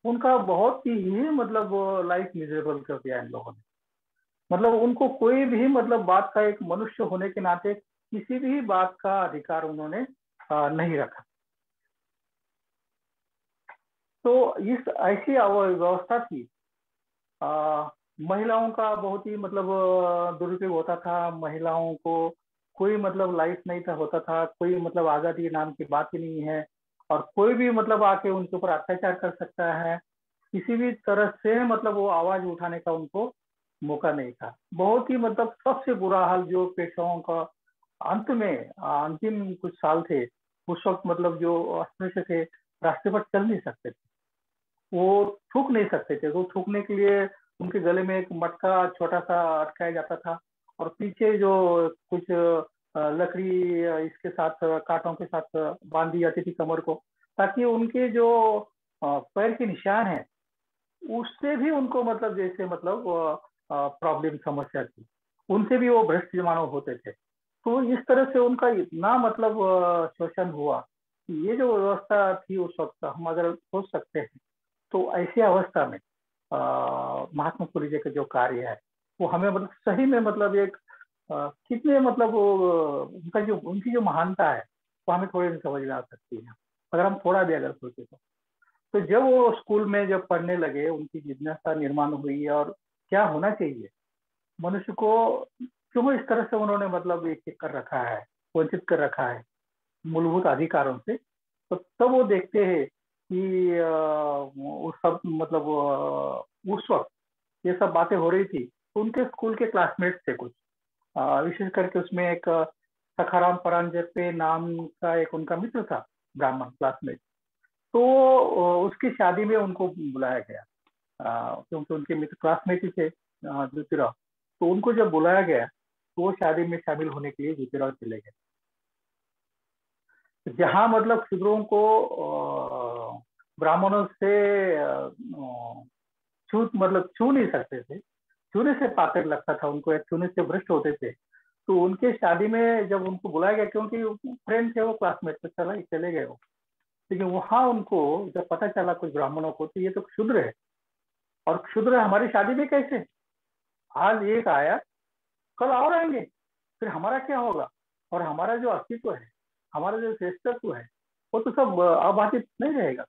उनका बहुत ही मतलब लाइफ मिजरेबल कर दिया इन लोगों ने। मतलब उनको कोई भी मतलब बात का, एक मनुष्य होने के नाते किसी भी बात का अधिकार उन्होंने नहीं रखा। तो इस ऐसी व्यवस्था थी। महिलाओं का बहुत ही मतलब दुरुपयोग होता था। महिलाओं को कोई मतलब लाइफ नहीं था, होता था, कोई मतलब आजादी नाम की बात ही नहीं है। और कोई भी मतलब आके उनके ऊपर अत्याचार कर सकता है, किसी भी तरह से मतलब वो आवाज उठाने का उनको मौका नहीं था। बहुत ही मतलब सबसे बुरा हाल जो पेशवाओं का अंत में अंतिम कुछ साल थे, उस वक्त मतलब जो अस्पृश्य थे, रास्ते पर चल नहीं सकते थे, वो थूक नहीं सकते थे। तो थूकने के लिए उनके गले में एक मटका छोटा सा अटकाया जाता था, और पीछे जो कुछ लकड़ी इसके साथ कांटों के साथ बांध दी जाती थी कमर को, ताकि उनके जो पैर के निशान है उससे भी उनको मतलब जैसे मतलब प्रॉब्लम समस्या थी, उनसे भी वो भ्रष्ट मानव होते थे। तो इस तरह से उनका इतना मतलब शोषण हुआ कि ये जो व्यवस्था थी उस वक्त, हम अगर सोच सकते हैं, तो ऐसी अवस्था में महात्मा फुले जी का जो कार्य है वो हमें मतलब सही में मतलब एक कितने मतलब उनका जो उनकी जो महानता है वो हमें थोड़ी सी समझ में आ सकती है, अगर हम थोड़ा भी अगर सोचे तो जब वो स्कूल में जब पढ़ने लगे, उनकी जिज्ञासा निर्माण हुई और क्या होना चाहिए मनुष्य को, क्यों इस तरह से उन्होंने मतलब एक कर रखा है, वंचित कर रखा है मूलभूत अधिकारों से, तो तब वो देखते हैं कि उस सब मतलब उस वक्त ये सब बातें हो रही थी। तो उनके स्कूल के क्लासमेट्स थे कुछ, विशेष करके उसमें एक सखाराम परांजपे नाम का एक उनका मित्र था, ब्राह्मण क्लासमेट। तो उसकी शादी में उनको बुलाया गया, क्योंकि उनके मित्र क्लासमेट ही थे ज्योतिराव। तो उनको जब बुलाया गया तो वो शादी में शामिल होने के लिए ज्योतिराव चले गए। जहाँ मतलब शूद्रों को ब्राह्मणों से छू मतलब छू नहीं सकते थे, छूने से पात्र लगता था उनको, या छूने से भ्रष्ट होते थे। तो उनके शादी में जब उनको बुलाया गया, क्योंकि फ्रेंड थे वो, क्लासमेट, तो चले गए वो। लेकिन वहां उनको जब पता चला कुछ ब्राह्मणों को, तो ये तो क्षुद्र है, और क्षुद्र हमारी शादी में कैसे, आज एक आया कल और आएंगे, फिर हमारा क्या होगा, और हमारा जो अस्तित्व है, हमारा जो श्रेष्ठत्व है, वो तो सब अबाधित नहीं रहेगा।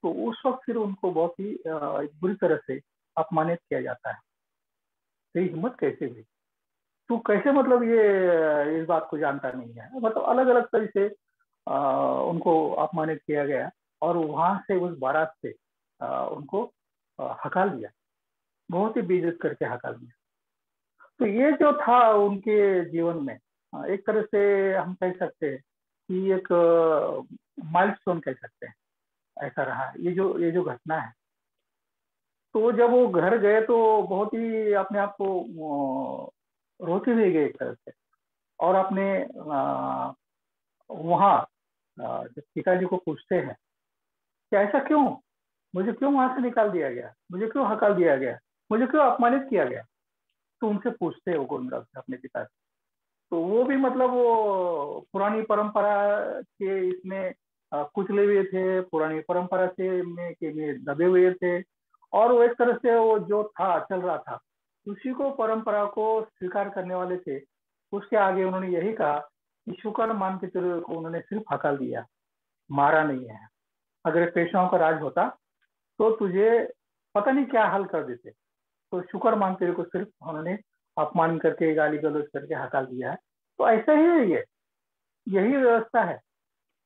तो उस वक्त फिर उनको बहुत ही बुरी तरह से अपमानित किया जाता है। तेरी हिम्मत कैसे हुई, तू कैसे मतलब ये इस बात को जानता नहीं है, मतलब अलग अलग तरह से उनको अपमानित किया गया। और वहां से उस बारात से उनको हकाल दिया, बहुत ही बेइज्जत करके हकाल दिया। तो ये जो था उनके जीवन में, एक तरह से हम कह सकते हैं कि एक माइलस्टोन कह सकते हैं, ऐसा रहा ये जो घटना है। तो जब वो घर गए तो बहुत ही अपने आप को रोते हुए गए एक तरह से, और अपने वहाँ जब पिताजी को पूछते हैं कि ऐसा क्यों, मुझे क्यों वहां से निकाल दिया गया, मुझे क्यों हकाल दिया गया, मुझे क्यों अपमानित किया गया, तो उनसे पूछते हैं वो गोविंदराव से अपने पिता से। तो वो भी मतलब वो पुरानी परंपरा के इसमें कुचले हुए थे, पुरानी परंपरा से में दबे हुए थे, और वो एक तरह से वो जो था चल रहा था उसी को, परंपरा को स्वीकार करने वाले थे। उसके आगे उन्होंने यही कहा कि शुक्र मान के तेरे को उन्होंने सिर्फ हकाल दिया, मारा नहीं है। अगर पेशवाओं का राज होता तो तुझे पता नहीं क्या हाल कर देते। तो शुक्र मान तेरे को सिर्फ उन्होंने अपमान करके, गाली गलौज करके हकाल दिया है। तो ऐसा ही है, ये यही व्यवस्था है।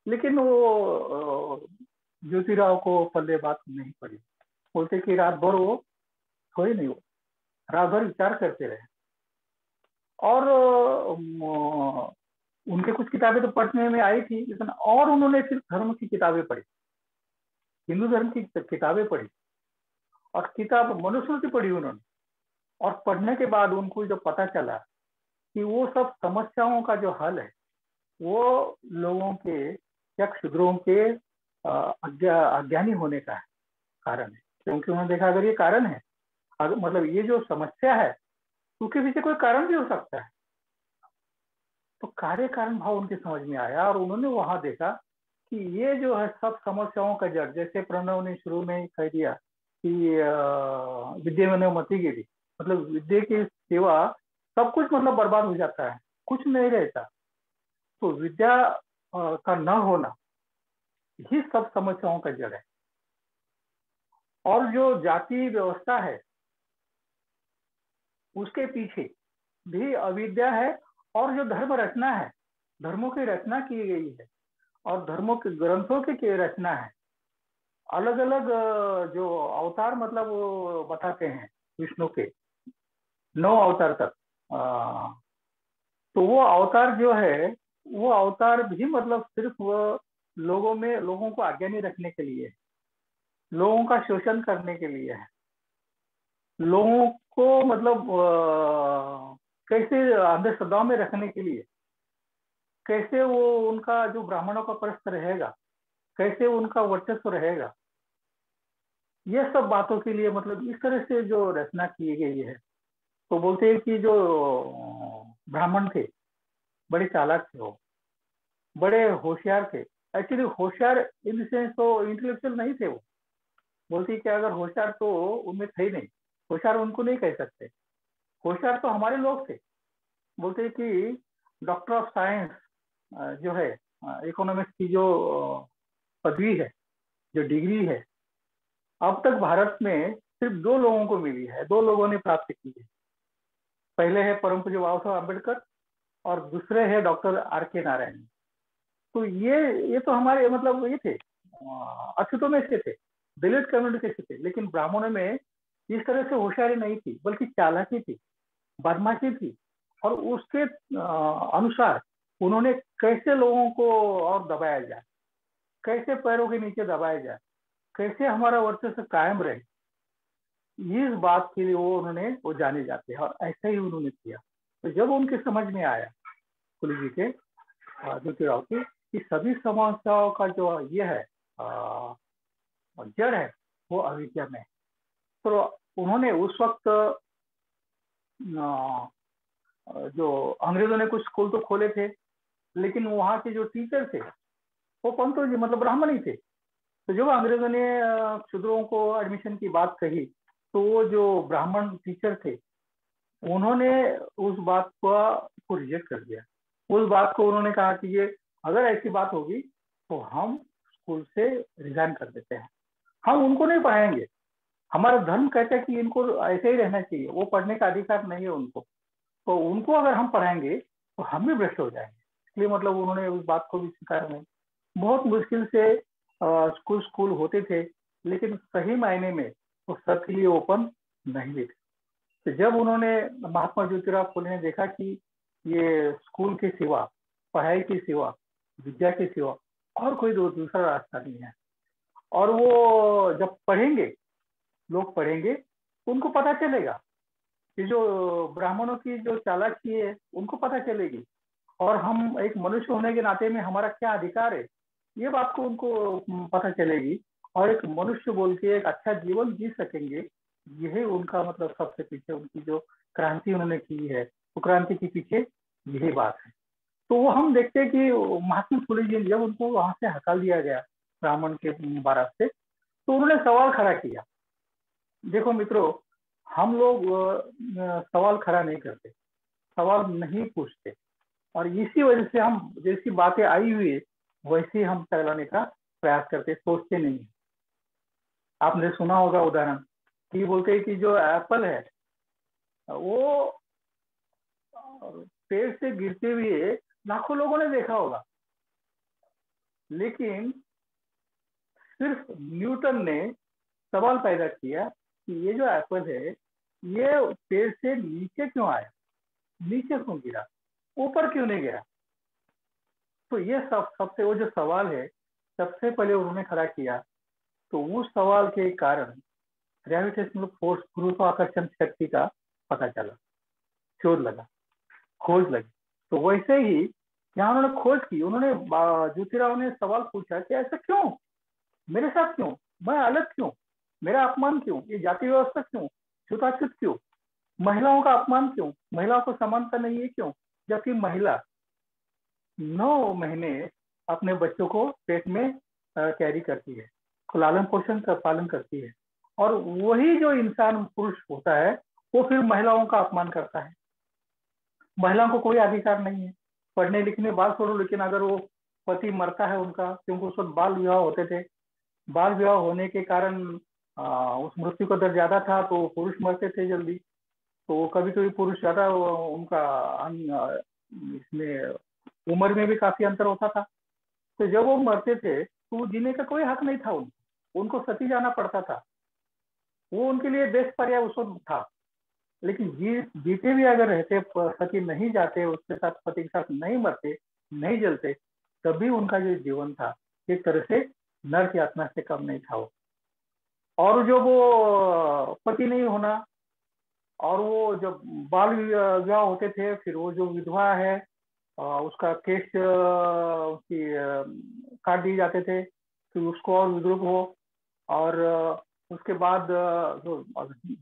लेकिन वो ज्योतिराव को पल्ले बात नहीं पड़ी, बोलते कि रात भर वो सोए नहीं, वो रात भर विचार करते रहे। और उनके कुछ किताबें तो पढ़ने में आई थी, लेकिन और उन्होंने सिर्फ धर्म की किताबें पढ़ी, हिंदू धर्म की किताबें पढ़ी, और किताब मनुस्मृति पढ़ी उन्होंने। और पढ़ने के बाद उनको जब पता चला कि वो सब समस्याओं का जो हल है वो लोगों के या क्षुद्रों के अज्ञानी होने का कारण है। क्योंकि उन्होंने देखा अगर ये कारण है, अगर मतलब ये जो समस्या है उसके पीछे कोई कारण भी हो सकता है। तो कार्य कारण भाव उनके समझ में आया, और उन्होंने वहां देखा कि ये जो है सब समस्याओं का जड़, जैसे प्रणव ने शुरू में ही कह दिया कि विद्या में मती गिरी, मतलब विद्या की सेवा सब कुछ मतलब बर्बाद हो जाता है, कुछ नहीं रहता। तो विद्या का न होना ही सब समस्याओं का जड़ है। और जो जाति व्यवस्था है उसके पीछे भी अविद्या है, और जो धर्म रचना है, धर्मों की रचना की गई है और धर्मों के ग्रंथों की रचना है। अलग अलग जो अवतार मतलब वो बताते हैं विष्णु के 9 अवतार तक, तो वो अवतार जो है वो अवतार भी मतलब सिर्फ वो लोगों को अज्ञानी रखने के लिए, लोगों का शोषण करने के लिए है, लोगों को मतलब कैसे अंधश्रद्धा में रखने के लिए, कैसे वो उनका जो ब्राह्मणों का प्रश्न रहेगा, कैसे उनका वर्चस्व रहेगा, ये सब बातों के लिए मतलब इस तरह से जो रचना की गई है। तो बोलते हैं कि जो ब्राह्मण थे बड़े चालाक थे, वो बड़े होशियार थे। एक्चुअली होशियार इन सेंस तो इंटेलेक्चुअल नहीं थे वो, बोलती कि अगर होशियार तो उनमें थे ही नहीं, होशियार उनको नहीं कह सकते, होशियार तो हमारे लोग थे। बोलते कि डॉक्टर ऑफ साइंस जो है, इकोनॉमिक्स की जो पदवी है, जो डिग्री है, अब तक भारत में सिर्फ 2 लोगों को मिली है, 2 लोगों ने प्राप्त की है। पहले है परम पूज्य बाबा साहब अम्बेडकर और दूसरे है डॉक्टर R.K. नारायण। तो ये तो हमारे मतलब ये थे, अछूतों में से थे, दलित कम्युनिटी से थे, लेकिन ब्राह्मणों में इस तरह से होशियारी नहीं थी, बल्कि चालाकी थी, बदमाशी थी। और उसके अनुसार उन्होंने कैसे लोगों को और दबाया जाए, कैसे पैरों के नीचे दबाया जाए, कैसे हमारा वर्चस्व कायम रहे, इस बात के लिए वो जाने जाते हैं, और ऐसा ही उन्होंने किया। तो जब उनके समझ में आया फुले जी के, ज्योतिराव के, कि सभी समस्याओं का जो ये है जड़ है वो अविद्या में, तो उन्होंने उस वक्त जो अंग्रेजों ने कुछ स्कूल तो खोले थे, लेकिन वहाँ के जो टीचर थे वो पंतों जी मतलब ब्राह्मण ही थे। तो जब अंग्रेजों ने शूद्रों को एडमिशन की बात कही, तो वो जो ब्राह्मण टीचर थे उन्होंने उस बात को रिजेक्ट कर दिया। उस बात को उन्होंने कहा कि ये अगर ऐसी बात होगी तो हम स्कूल से रिजाइन कर देते हैं, हम उनको नहीं पढ़ाएंगे, हमारा धर्म कहता है कि इनको ऐसे ही रहना चाहिए, वो पढ़ने का अधिकार नहीं है उनको, तो उनको अगर हम पढ़ाएंगे तो हम भी भ्रष्ट हो जाएंगे। इसलिए मतलब उन्होंने उस बात को भी स्वीकार नहीं। बहुत मुश्किल से स्कूल होते थे, लेकिन सही मायने में वो सबके लिए ओपन नहीं थे। तो जब उन्होंने महात्मा ज्योतिराव फुले ने देखा कि ये स्कूल की सिवा, पढ़ाई की सिवा, विद्या की सिवा और कोई दूसरा रास्ता नहीं है, और वो जब पढ़ेंगे, लोग पढ़ेंगे, उनको पता चलेगा कि जो ब्राह्मणों की जो चालाकी है उनको पता चलेगी, और हम एक मनुष्य होने के नाते में हमारा क्या अधिकार है ये बात को उनको पता चलेगी, और एक मनुष्य बोल के एक अच्छा जीवन जी सकेंगे। यही उनका मतलब सबसे पीछे उनकी जो क्रांति उन्होंने की है, वो क्रांति के पीछे यही बात है। तो वो हम देखते हैं कि महात्मा फुले जी जब उनको वहां से हटा दिया गया ब्राह्मण के बारात से, तो उन्होंने सवाल खड़ा किया। देखो मित्रों, हम लोग सवाल खड़ा नहीं करते, सवाल नहीं पूछते, और इसी वजह से हम जैसी बातें आई हुई है वैसे हम चलाने का प्रयास करते, सोचते नहीं। आपने सुना होगा उदाहरण कि बोलते हैं कि जो एप्पल है वो पेड़ से गिरते हुए लाखों लोगों ने देखा होगा, लेकिन सिर्फ न्यूटन ने सवाल पैदा किया कि ये जो एप्पल है ये पेड़ से नीचे क्यों आया, नीचे क्यों गिरा, ऊपर क्यों नहीं गिरा। तो ये सबसे वो जो सवाल है सबसे पहले उन्होंने खड़ा किया। तो उस सवाल के कारण ग्रेविटेशनल फोर्स, गुरुत्वाकर्षण शक्ति का पता चला, शोध लगा, खोज लगी। तो वैसे ही यहाँ उन्होंने खोज की, उन्होंने ज्योतिराव ने सवाल पूछा कि ऐसा क्यों, मेरे साथ क्यों, मैं अलग क्यों, मेरा अपमान क्यों, ये जाति व्यवस्था क्यों, छूताछूत क्यों, महिलाओं का अपमान क्यों, महिलाओं को समानता नहीं है क्यों, जबकि महिला 9 महीने अपने बच्चों को पेट में कैरी करती है, लालन पोषण का पालन करती है। और वही जो इंसान पुरुष होता है वो फिर महिलाओं का अपमान करता है। महिलाओं को कोई अधिकार नहीं है पढ़ने लिखने, बात छोड़ो, लेकिन अगर वो पति मरता है उनका, क्योंकि उस वक्त बाल विवाह होते थे, बाल विवाह होने के कारण उस मृत्यु का दर ज्यादा था, तो पुरुष मरते थे जल्दी। तो कभी कभी पुरुष ज्यादा उनका इसमें उम्र में भी काफी अंतर होता था। तो जब वो मरते थे तो जीने का कोई हक नहीं था उनको सती जाना पड़ता था। वो उनके लिए बेस्ट पर्याय उस वक्त था। लेकिन जीते भी अगर रहते, सती नहीं जाते, उसके साथ पति के साथ नहीं मरते, नहीं जलते, तब भी उनका जो जीवन था एक तरह से नरक यातना से कम नहीं था। और जो वो पति नहीं होना, और वो जब बाल विवाह होते थे, फिर वो जो विधवा है उसका केस उसकी काट दिए जाते थे, फिर उसको और विद्रोह हो। और उसके बाद जो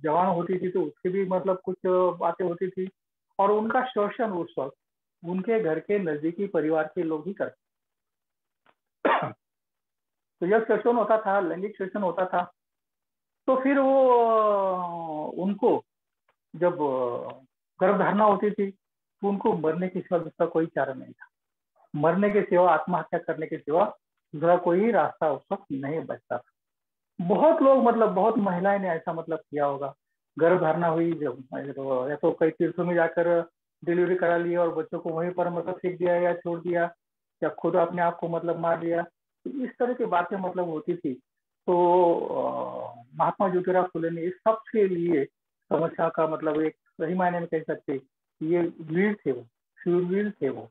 जवान होती थी तो उसकी भी मतलब कुछ बातें होती थी, और उनका शोषण उस वक्त उनके घर के नजदीकी परिवार के लोग ही करते। तो जब शोषण होता था, लैंगिक शोषण होता था, तो फिर वो उनको जब गर्भधारणा होती थी तो उनको मरने के सिवा दूसरा कोई चारा नहीं था। मरने के सिवा, आत्महत्या करने के सिवा दूसरा कोई रास्ता उस वक्त नहीं बचता था। बहुत लोग मतलब बहुत महिलाएं ने ऐसा मतलब किया होगा, गर्भधारणा हुई जब, या तो कई तीर्थों में जाकर डिलीवरी करा ली और बच्चों को वहीं पर मतलब फेंक दिया या छोड़ दिया, या खुद अपने आप को मतलब मार दिया। तो इस तरह की बातें मतलब होती थी। तो महात्मा ज्योतिराव फुले ने इस सब के लिए समस्या का मतलब एक सही मायने में कह सकते ये वीर थे, वो शूरवीर थे। वो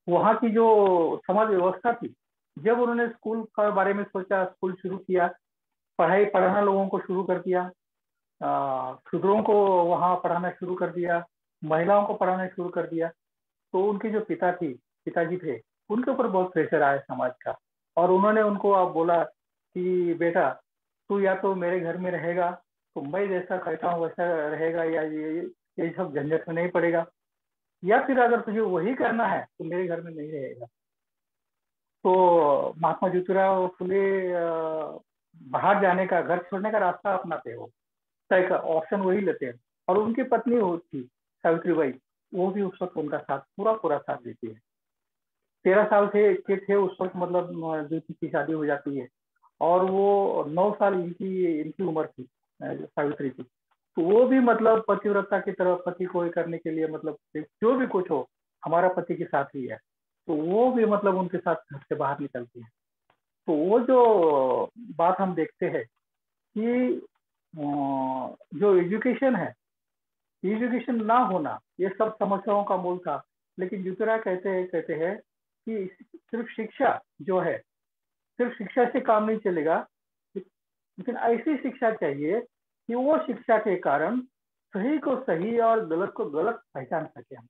वहाँ की जो समाज व्यवस्था थी, जब उन्होंने स्कूल के बारे में सोचा, स्कूल शुरू किया, पढ़ाना लोगों को शुरू कर दिया, शूद्रों को वहाँ पढ़ाना शुरू कर दिया, महिलाओं को पढ़ाना शुरू कर दिया, तो उनके जो पिताजी थे, उनके ऊपर बहुत प्रेशर आया समाज का। और उन्होंने उनको अब बोला कि बेटा तू या तो मेरे घर में रहेगा, तो मैं जैसा कहता हूँ वैसा रहेगा, या ये सब झंझट में नहीं पड़ेगा, या फिर अगर तुझे वही करना है तो मेरे घर में नहीं रहेगा। तो महात्मा ज्योतिराव फुले बाहर जाने का, घर छोड़ने का रास्ता अपनाते हो, तय का ऑप्शन वही लेते हैं। और उनकी पत्नी थी सावित्रीबाई, वो भी उस वक्त उनका साथ पूरा साथ देती है। 13 साल के थे उस वक्त मतलब ज्योति की शादी हो जाती है, और वो 9 साल इनकी उम्र थी सावित्री की। तो वो भी मतलब पतिव्रता की तरफ, पति को करने के लिए मतलब जो भी कुछ हो हमारा पति के साथ ही है, तो वो भी मतलब उनके साथ घर से बाहर निकलती है। तो वो जो बात हम देखते हैं कि जो एजुकेशन है, एजुकेशन ना होना ये सब समस्याओं का मूल था। लेकिन ज्योतिराव कहते हैं कि सिर्फ शिक्षा जो है, सिर्फ शिक्षा से काम नहीं चलेगा, लेकिन ऐसी शिक्षा चाहिए कि वो शिक्षा के कारण सही को सही और गलत को गलत पहचान सके, हम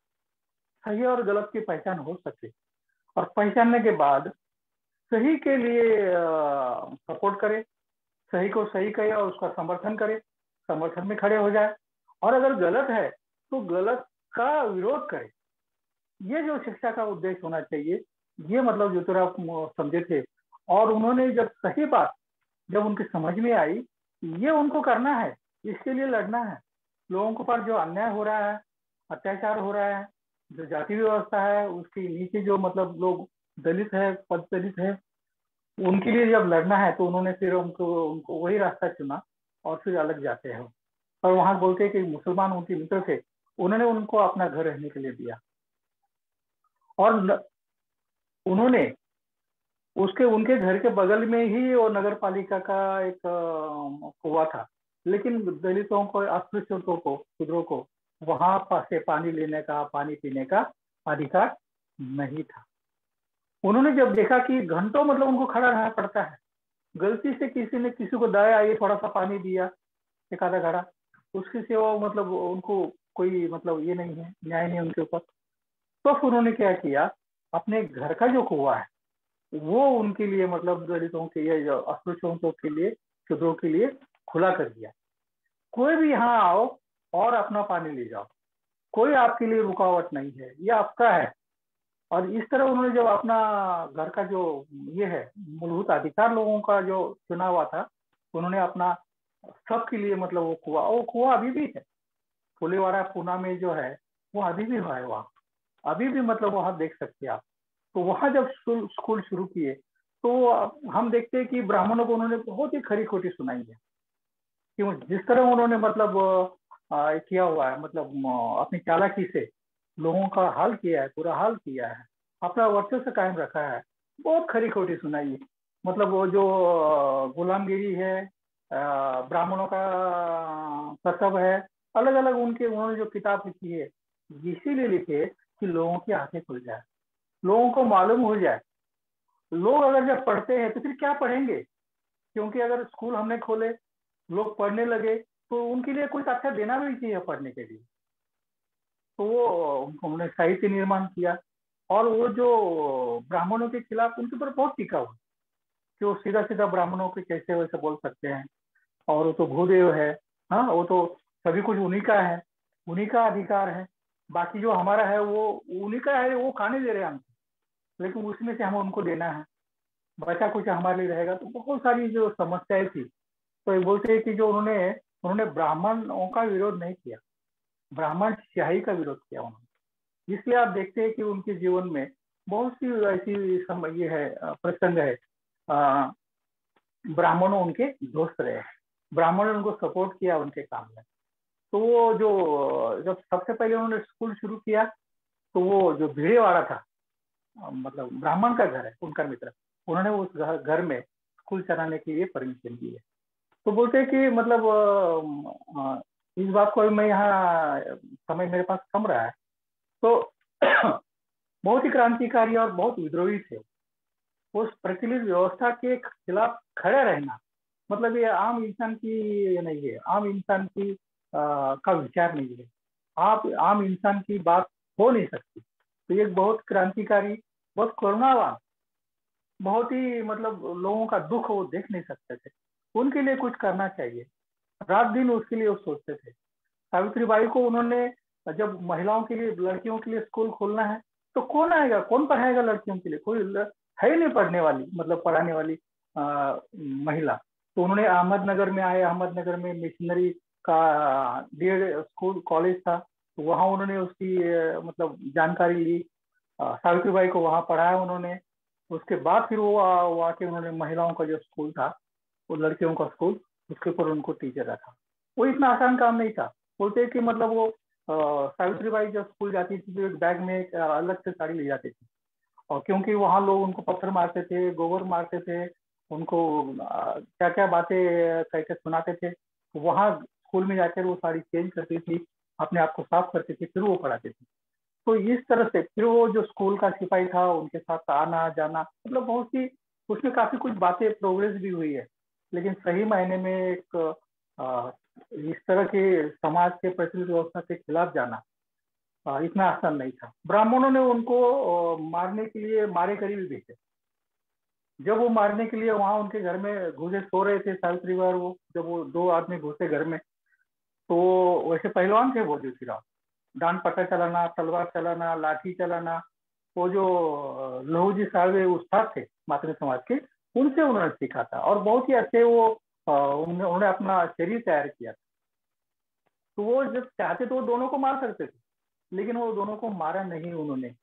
सही और गलत की पहचान हो सके, और पहचानने के बाद सही के लिए सपोर्ट करे, सही को सही कहे और उसका समर्थन करे, समर्थन में खड़े हो जाए, और अगर गलत है तो गलत का विरोध करे। ये जो शिक्षा का उद्देश्य होना चाहिए, ये मतलब ज्योतिराव समझे थे। और उन्होंने जब सही बात जब उनकी समझ में आई, ये उनको करना है, इसके लिए लड़ना है। लोगों के ऊपर जो अन्याय हो रहा है, अत्याचार हो रहा है, जो जाति व्यवस्था है, उसके नीचे जो मतलब लोग दलित है, पद दलित है, उनके लिए जब लड़ना है, तो उन्होंने फिर उनको वही रास्ता चुना और फिर अलग जाते हैं। और वहां बोलते हैं कि मुसलमान उनके मित्र थे, उन्होंने उनको अपना घर रहने के लिए दिया, और उन्होंने उनके घर के बगल में ही वो नगर पालिका का एक कुआं था, लेकिन दलितों को, अस्पृश्यों को, शूद्रों को वहां से पानी लेने का, पानी पीने का अधिकार नहीं था। उन्होंने जब देखा कि घंटों मतलब उनको खड़ा रहना पड़ता है, गलती से किसी को दया आई, थोड़ा सा पानी दिया, एक आधा घड़ा, उसकी सेवा मतलब उनको कोई मतलब ये नहीं है, न्याय नहीं उनके ऊपर। तो फिर उन्होंने क्या किया, अपने घर का जो कुआं है वो उनके लिए मतलब दलितों के लिए, अस्पृश्यों के लिए, शूद्रों के लिए खुला कर दिया। कोई भी यहाँ आओ और अपना पानी ले जाओ, कोई आपके लिए रुकावट नहीं है, ये आपका है। और इस तरह उन्होंने जब अपना घर का जो ये है मूलभूत अधिकार लोगों का जो चुना हुआ था, उन्होंने अपना सबके लिए मतलब वो कुआं अभी भी है फुलेवाड़ा पूना में जो है, वो अभी भी है वहाँ, अभी भी मतलब वहाँ देख सकते हैं आप। तो वहाँ जब स्कूल शुरू किए तो हम देखते हैं कि ब्राह्मणों को उन्होंने बहुत ही खरी खोटी सुनाई है, क्यों जिस तरह उन्होंने मतलब किया हुआ है, मतलब अपनी चालाकी से लोगों का हाल किया है, पूरा हाल किया है, अपना वर्चस्व कायम रखा है, बहुत खरी खोटी सुनाई है। मतलब वो जो गुलामगिरी है, ब्राह्मणों का कसब है, अलग अलग उन्होंने जो किताब लिखी है, इसीलिए लिखे कि लोगों की आंखें खुल जाए, लोगों को मालूम हो जाए। लोग अगर जब पढ़ते हैं तो फिर क्या पढ़ेंगे, क्योंकि अगर स्कूल हमने खोले, लोग पढ़ने लगे, तो उनके लिए कुछ अच्छा देना भी चाहिए पढ़ने के लिए। तो वो उन्होंने साहित्य निर्माण किया, और वो जो ब्राह्मणों के खिलाफ उनके ऊपर बहुत टीका हुआ कि वो सीधा सीधा ब्राह्मणों के कैसे वैसे बोल सकते हैं, और वो तो भूदेव है, हाँ वो तो सभी कुछ उन्हीं का है, उन्हीं का अधिकार है, बाकी जो हमारा है वो उन्हीं का है, वो खाने दे रहे हैं हमको, लेकिन उसमें से हमें उनको देना है, बचा कुछ हमारे लिए रहेगा। तो बहुत सारी जो समस्याएं थी, तो ये बोलते हैं कि जो उन्होंने उन्होंने ब्राह्मणों का विरोध नहीं किया, ब्राह्मण स्याही का विरोध किया उन्होंने। इसलिए आप देखते हैं कि उनके जीवन में बहुत सी ऐसी ये है प्रसंग है, ब्राह्मणों उनके दोस्त रहे, ब्राह्मणों ने उनको सपोर्ट किया उनके काम में। तो वो जो जब सबसे पहले उन्होंने स्कूल शुरू किया, तो वो जो भिड़ेवाड़ा था, मतलब ब्राह्मण का घर है उनका मित्र, उन्होंने उस घर में स्कूल चलाने के लिए परमिशन दी है। तो बोलते हैं कि मतलब इस बात को मैं यहाँ समय मेरे पास कम रहा है, तो बहुत ही क्रांतिकारी और बहुत विद्रोही थे। उस प्रचलित व्यवस्था के खिलाफ खड़े रहना, मतलब ये आम इंसान की नहीं है, आम इंसान की का विचार नहीं है, आप आम इंसान की बात हो नहीं सकती। तो ये बहुत क्रांतिकारी, बहुत करुणावान, बहुत ही मतलब लोगों का दुख वो देख नहीं सकते थे, उनके लिए कुछ करना चाहिए, रात दिन उसके लिए वो सोचते थे। सावित्रीबाई को उन्होंने जब महिलाओं के लिए, लड़कियों के लिए स्कूल खोलना है, तो कौन आएगा, कौन पढ़ाएगा लड़कियों के लिए, कोई है ही नहीं पढ़ने वाली, मतलब पढ़ाने वाली महिला। तो उन्होंने अहमदनगर में आए, अहमदनगर में मिशनरी का डीएड स्कूल कॉलेज था, तो वहाँ उन्होंने उसकी मतलब जानकारी ली, सावित्रीबाई को वहाँ पढ़ाया उन्होंने। उसके बाद फिर वो आके उन्होंने महिलाओं का जो स्कूल था, वो लड़कियों का स्कूल, उसके ऊपर उनको टीचर रखा। वो इतना आसान काम नहीं था। बोलते कि मतलब वो सावित्रीबाई जब स्कूल जाती थी तो एक बैग में एक अलग से साड़ी ले जाती थी, और क्योंकि वहाँ लोग उनको पत्थर मारते थे, गोबर मारते थे, उनको क्या क्या बातें कह के सुनाते थे, तो वहाँ स्कूल में जाकर वो साड़ी चेंज करती थी, अपने आप को साफ करती थी, फिर वो पढ़ाती थी। तो इस तरह से फिर वो जो स्कूल का सिपाही था उनके साथ आना जाना, मतलब बहुत सी उसमें काफी कुछ बातें प्रोग्रेस भी हुई है। लेकिन सही मायने में एक इस तरह के समाज के प्रचलित व्यवस्था के खिलाफ जाना इतना आसान नहीं था। ब्राह्मणों ने उनको मारने के लिए मारे करीब भेजे। जब वो मारने के लिए वहां उनके घर में घुसे, सो रहे थे सावित्री बार, वो जब वो दो आदमी घुसे घर में, तो वैसे पहलवान थे वो ज्योतिराव, डांड पट्टा चलाना, तलवार चलाना, लाठी चलाना, वो जो लहू जी साहब उस्ताद थे मातृ समाज के, उनसे उन्होंने सीखा था, और बहुत ही अच्छे वो उन्होंने अपना शरीर तैयार किया था। तो वो जब चाहते तो वो दोनों को मार सकते थे, लेकिन वो दोनों को मारा नहीं उन्होंने,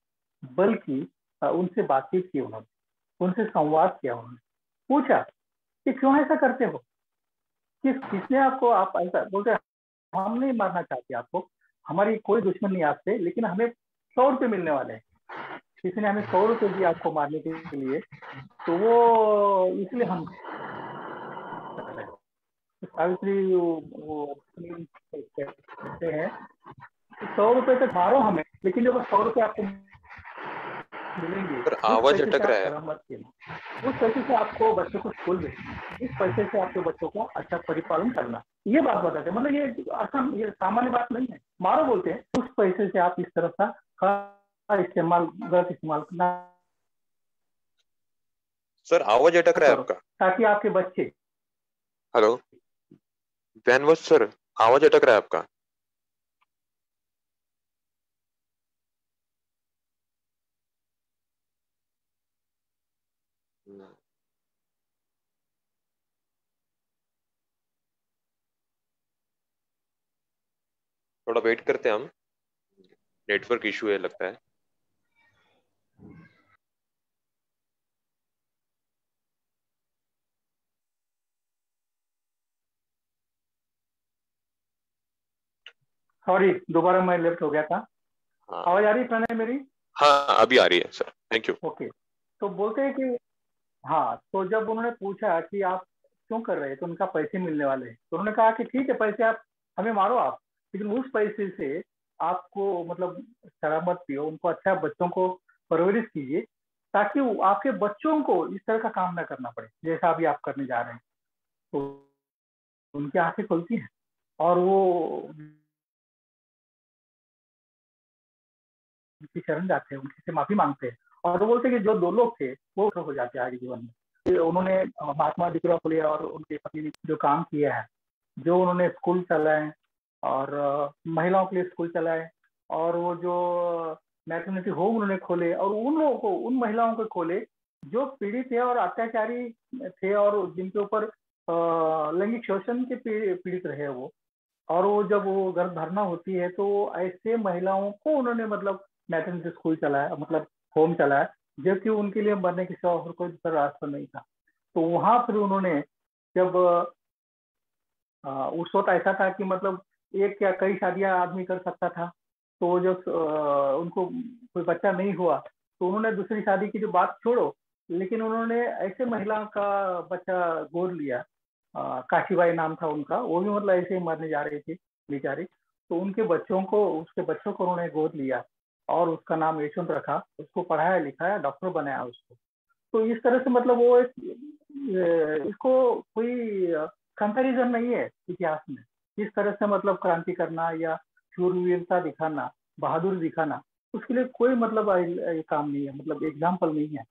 बल्कि उनसे बातचीत की उन्होंने, उनसे संवाद किया उन्होंने, पूछा कि क्यों ऐसा करते हो, किसने आपको, आप ऐसा बोलते, हम नहीं मारना चाहते आपको, हमारी कोई दुश्मन नहीं आपसे, लेकिन हमें 100 रुपये मिलने वाले हैं, किसी ने हमें 100 रुपये दिए आपको मारने के लिए, तो वो इसलिए हम सावित्री वो कहते हैं 100 रुपये तक मारो हमें, लेकिन जब 100 रुपये आपको मिलेंगे पर उस आवाज पैसे से अटक आप रहा है। शराब मत पीना, उस पैसे से आपको बच्चों को स्कूल भेजना, इस पैसे से आपके बच्चों का अच्छा परिपालन करना, ये बात बताते हैं। मतलब ये आसान, ये सामान्य बात नहीं है, मारो बोलते हैं, उस पैसे से आप इस तरह का इस्तेमाल, गलत इस्तेमाल करना सर आवाज अटक रहा है करो, आपका। ताकि आपके बच्चे। हेलो वैनवश सर, आवाज अटक रहा है आपका। थोड़ा वेट करते हैं हम, नेटवर्क इशू है लगता है। सॉरी, दोबारा मैं लेफ्ट हो गया था। हाँ आवाज आ रही है प्रणय मेरी? हाँ अभी आ रही है सर, थैंक यू। ओके। तो बोलते हैं कि हाँ, तो जब उन्होंने पूछा कि आप क्यों कर रहे हैं, तो उनका पैसे मिलने वाले हैं, तो उन्होंने कहा कि ठीक है, पैसे आप हमें मारो आप, लेकिन उस पैसे से आपको मतलब शराब मत पियो, उनको अच्छा बच्चों को परवरिश कीजिए, ताकि आपके बच्चों को इस तरह का काम ना करना पड़े जैसा अभी आप करने जा रहे हैं। तो उनकी आंखें खुलती हैं और वो उनकी शरण जाते हैं, उनसे से माफी मांगते हैं, और वो बोलते हैं कि जो दो लोग थे वो हो जाते हैं आगे जीवन में। उन्होंने महात्मा ज्योतिराव फुले और उनके पत्नी ने जो काम किया है, जो उन्होंने स्कूल चलाए और महिलाओं के लिए स्कूल चलाए, और वो जो मैटरनिटी होम उन्होंने खोले और उन लोगों को, उन महिलाओं को खोले जो पीड़ित थे और अत्याचारी थे और जिनके ऊपर लैंगिक शोषण के पीड़ित रहे वो। और वो जब वो गर्भधारणा होती है तो ऐसे महिलाओं को उन्होंने मतलब मैटरनिटी स्कूल चलाया, मतलब होम चलाया, जबकि उनके लिए मरने के सिवा और कोई दूसरा रास्ता नहीं था। तो वहां फिर उन्होंने जब उस वक्त ऐसा था कि मतलब एक या कई शादियां आदमी कर सकता था, तो जब उनको कोई बच्चा नहीं हुआ तो उन्होंने दूसरी शादी की जो बात छोड़ो, लेकिन उन्होंने ऐसे महिला का बच्चा गोद लिया। काशीबाई नाम था उनका, वो भी मतलब ऐसे ही मरने जा रही थी बेचारी, तो उनके बच्चों को, उसके बच्चों को उन्होंने गोद लिया और उसका नाम यशवंत रखा, उसको पढ़ाया लिखाया, डॉक्टर बनाया उसको। तो इस तरह से मतलब वो एक इसको कोई कंपैरिजन नहीं है इतिहास में। इस तरह से मतलब क्रांति करना या शूरवीरता दिखाना, बहादुरी दिखाना, उसके लिए कोई मतलब काम नहीं है, मतलब एग्जाम्पल नहीं है।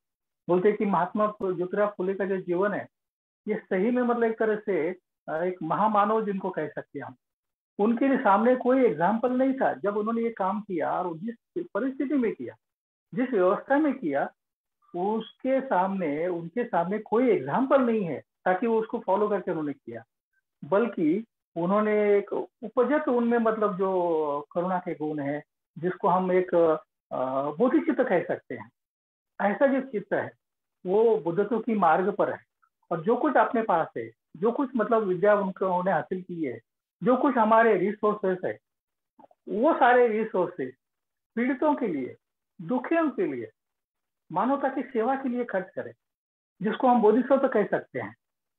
बोलते हैं कि महात्मा ज्योतिराव फुले का जो जीवन है, ये सही में मतलब एक तरह से एक महामानव जिनको कह सकते हैं हम। उनके सामने कोई एग्जाम्पल नहीं था जब उन्होंने ये काम किया, और जिस परिस्थिति में किया, जिस व्यवस्था में किया, उसके सामने, उनके सामने कोई एग्जाम्पल नहीं है ताकि वो उसको फॉलो करके उन्होंने किया। बल्कि उन्होंने एक उपजत उनमें मतलब जो करुणा के गुण है, जिसको हम एक बोधिचित्त कह सकते हैं, ऐसा जो चित्त है वो बुद्धत्व की मार्ग पर है। और जो कुछ अपने पास है, जो कुछ मतलब विद्या उन्होंने हासिल की है, जो कुछ हमारे रिसोर्सेस है, वो सारे रिसोर्सेस पीड़ितों के लिए, दुखियों के लिए, मानवता की सेवा के लिए खर्च करें, जिसको हम बोधिसत्व कह सकते हैं।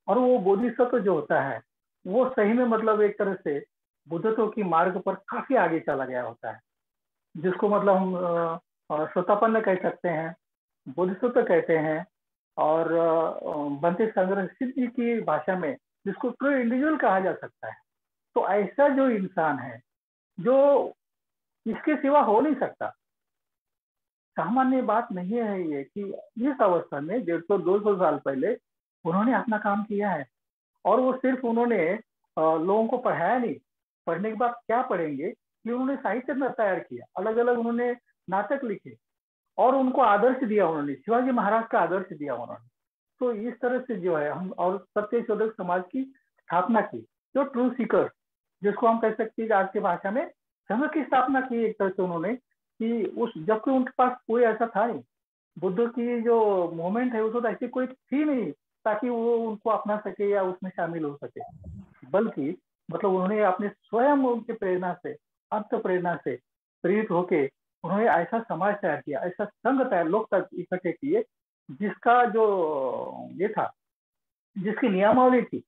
और वो बोधिसत्व जो होता है वो सही में मतलब एक तरह से बुद्धत्व की मार्ग पर काफी आगे चला गया होता है, जिसको मतलब हम श्रोतापन्न कह सकते हैं, बोधिसत्व कहते हैं, और बनते संग्रह सिद्धि की भाषा में जिसको ट्रू इंडिविजुअल कहा जा सकता है। तो ऐसा जो इंसान है जो इसके सिवा हो नहीं सकता। सामान्य बात नहीं है ये कि इस अवस्था में 150-200 साल पहले उन्होंने अपना काम किया है, और वो सिर्फ उन्होंने लोगों को पढ़ाया नहीं, पढ़ने के बाद क्या पढ़ेंगे, कि उन्होंने साहित्य में तैयार किया, अलग अलग उन्होंने नाटक लिखे और उनको आदर्श दिया, उन्होंने शिवाजी महाराज का आदर्श दिया उन्होंने। तो इस तरह से जो है हम और सत्य शोधक समाज की स्थापना की, जो ट्रू सीकर, जिसको हम कह सकते हैं आज की भाषा में संघ की स्थापना की एक तरह से उन्होंने, कि उस जबकि उनके पास कोई ऐसा था नहीं, बुद्ध की जो मूवमेंट है उस वक्त ऐसी कोई थी नहीं ताकि वो उनको अपना सके या उसमें शामिल हो सके, बल्कि मतलब उन्होंने अपने स्वयं उनके प्रेरणा से, अंत प्रेरणा से प्रेरित होके उन्होंने ऐसा समाज तैयार किया, ऐसा संघ तैयार, लोग तक इकट्ठे किए, जिसका जो ये था, जिसकी नियमावली थी,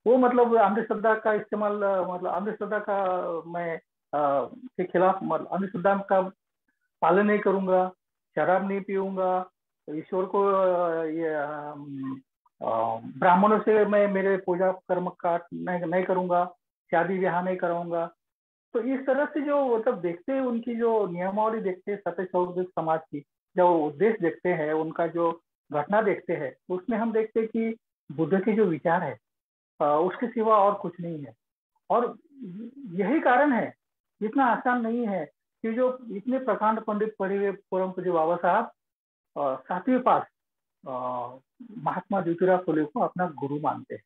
वो मतलब अंधश्रद्धा का इस्तेमाल, मतलब अंधश्रद्धा का मैं के खिलाफ, मतलब अंधश्रद्धा का पालन नहीं करूंगा, शराब नहीं पीऊंगा, ईश्वर को ये ब्राह्मणों से मैं मेरे पूजा कर्म का नहीं करूंगा, शादी ब्याह नहीं कराऊंगा। तो इस तरह से जो मतलब देखते हैं, उनकी जो नियमावली देखते हैं सत्य शोधक समाज की, जो उद्देश्य देखते हैं, उनका जो घटना देखते हैं, उसमें हम देखते हैं कि बुद्ध के जो विचार है उसके सिवा और कुछ नहीं है। और यही कारण है, इतना आसान नहीं है कि जो इतने प्रकांड पंडित पढ़े हुए परम पूज्य बाबा साहब 7वें पास महात्मा ज्योतिराव फुले को अपना गुरु मानते हैं।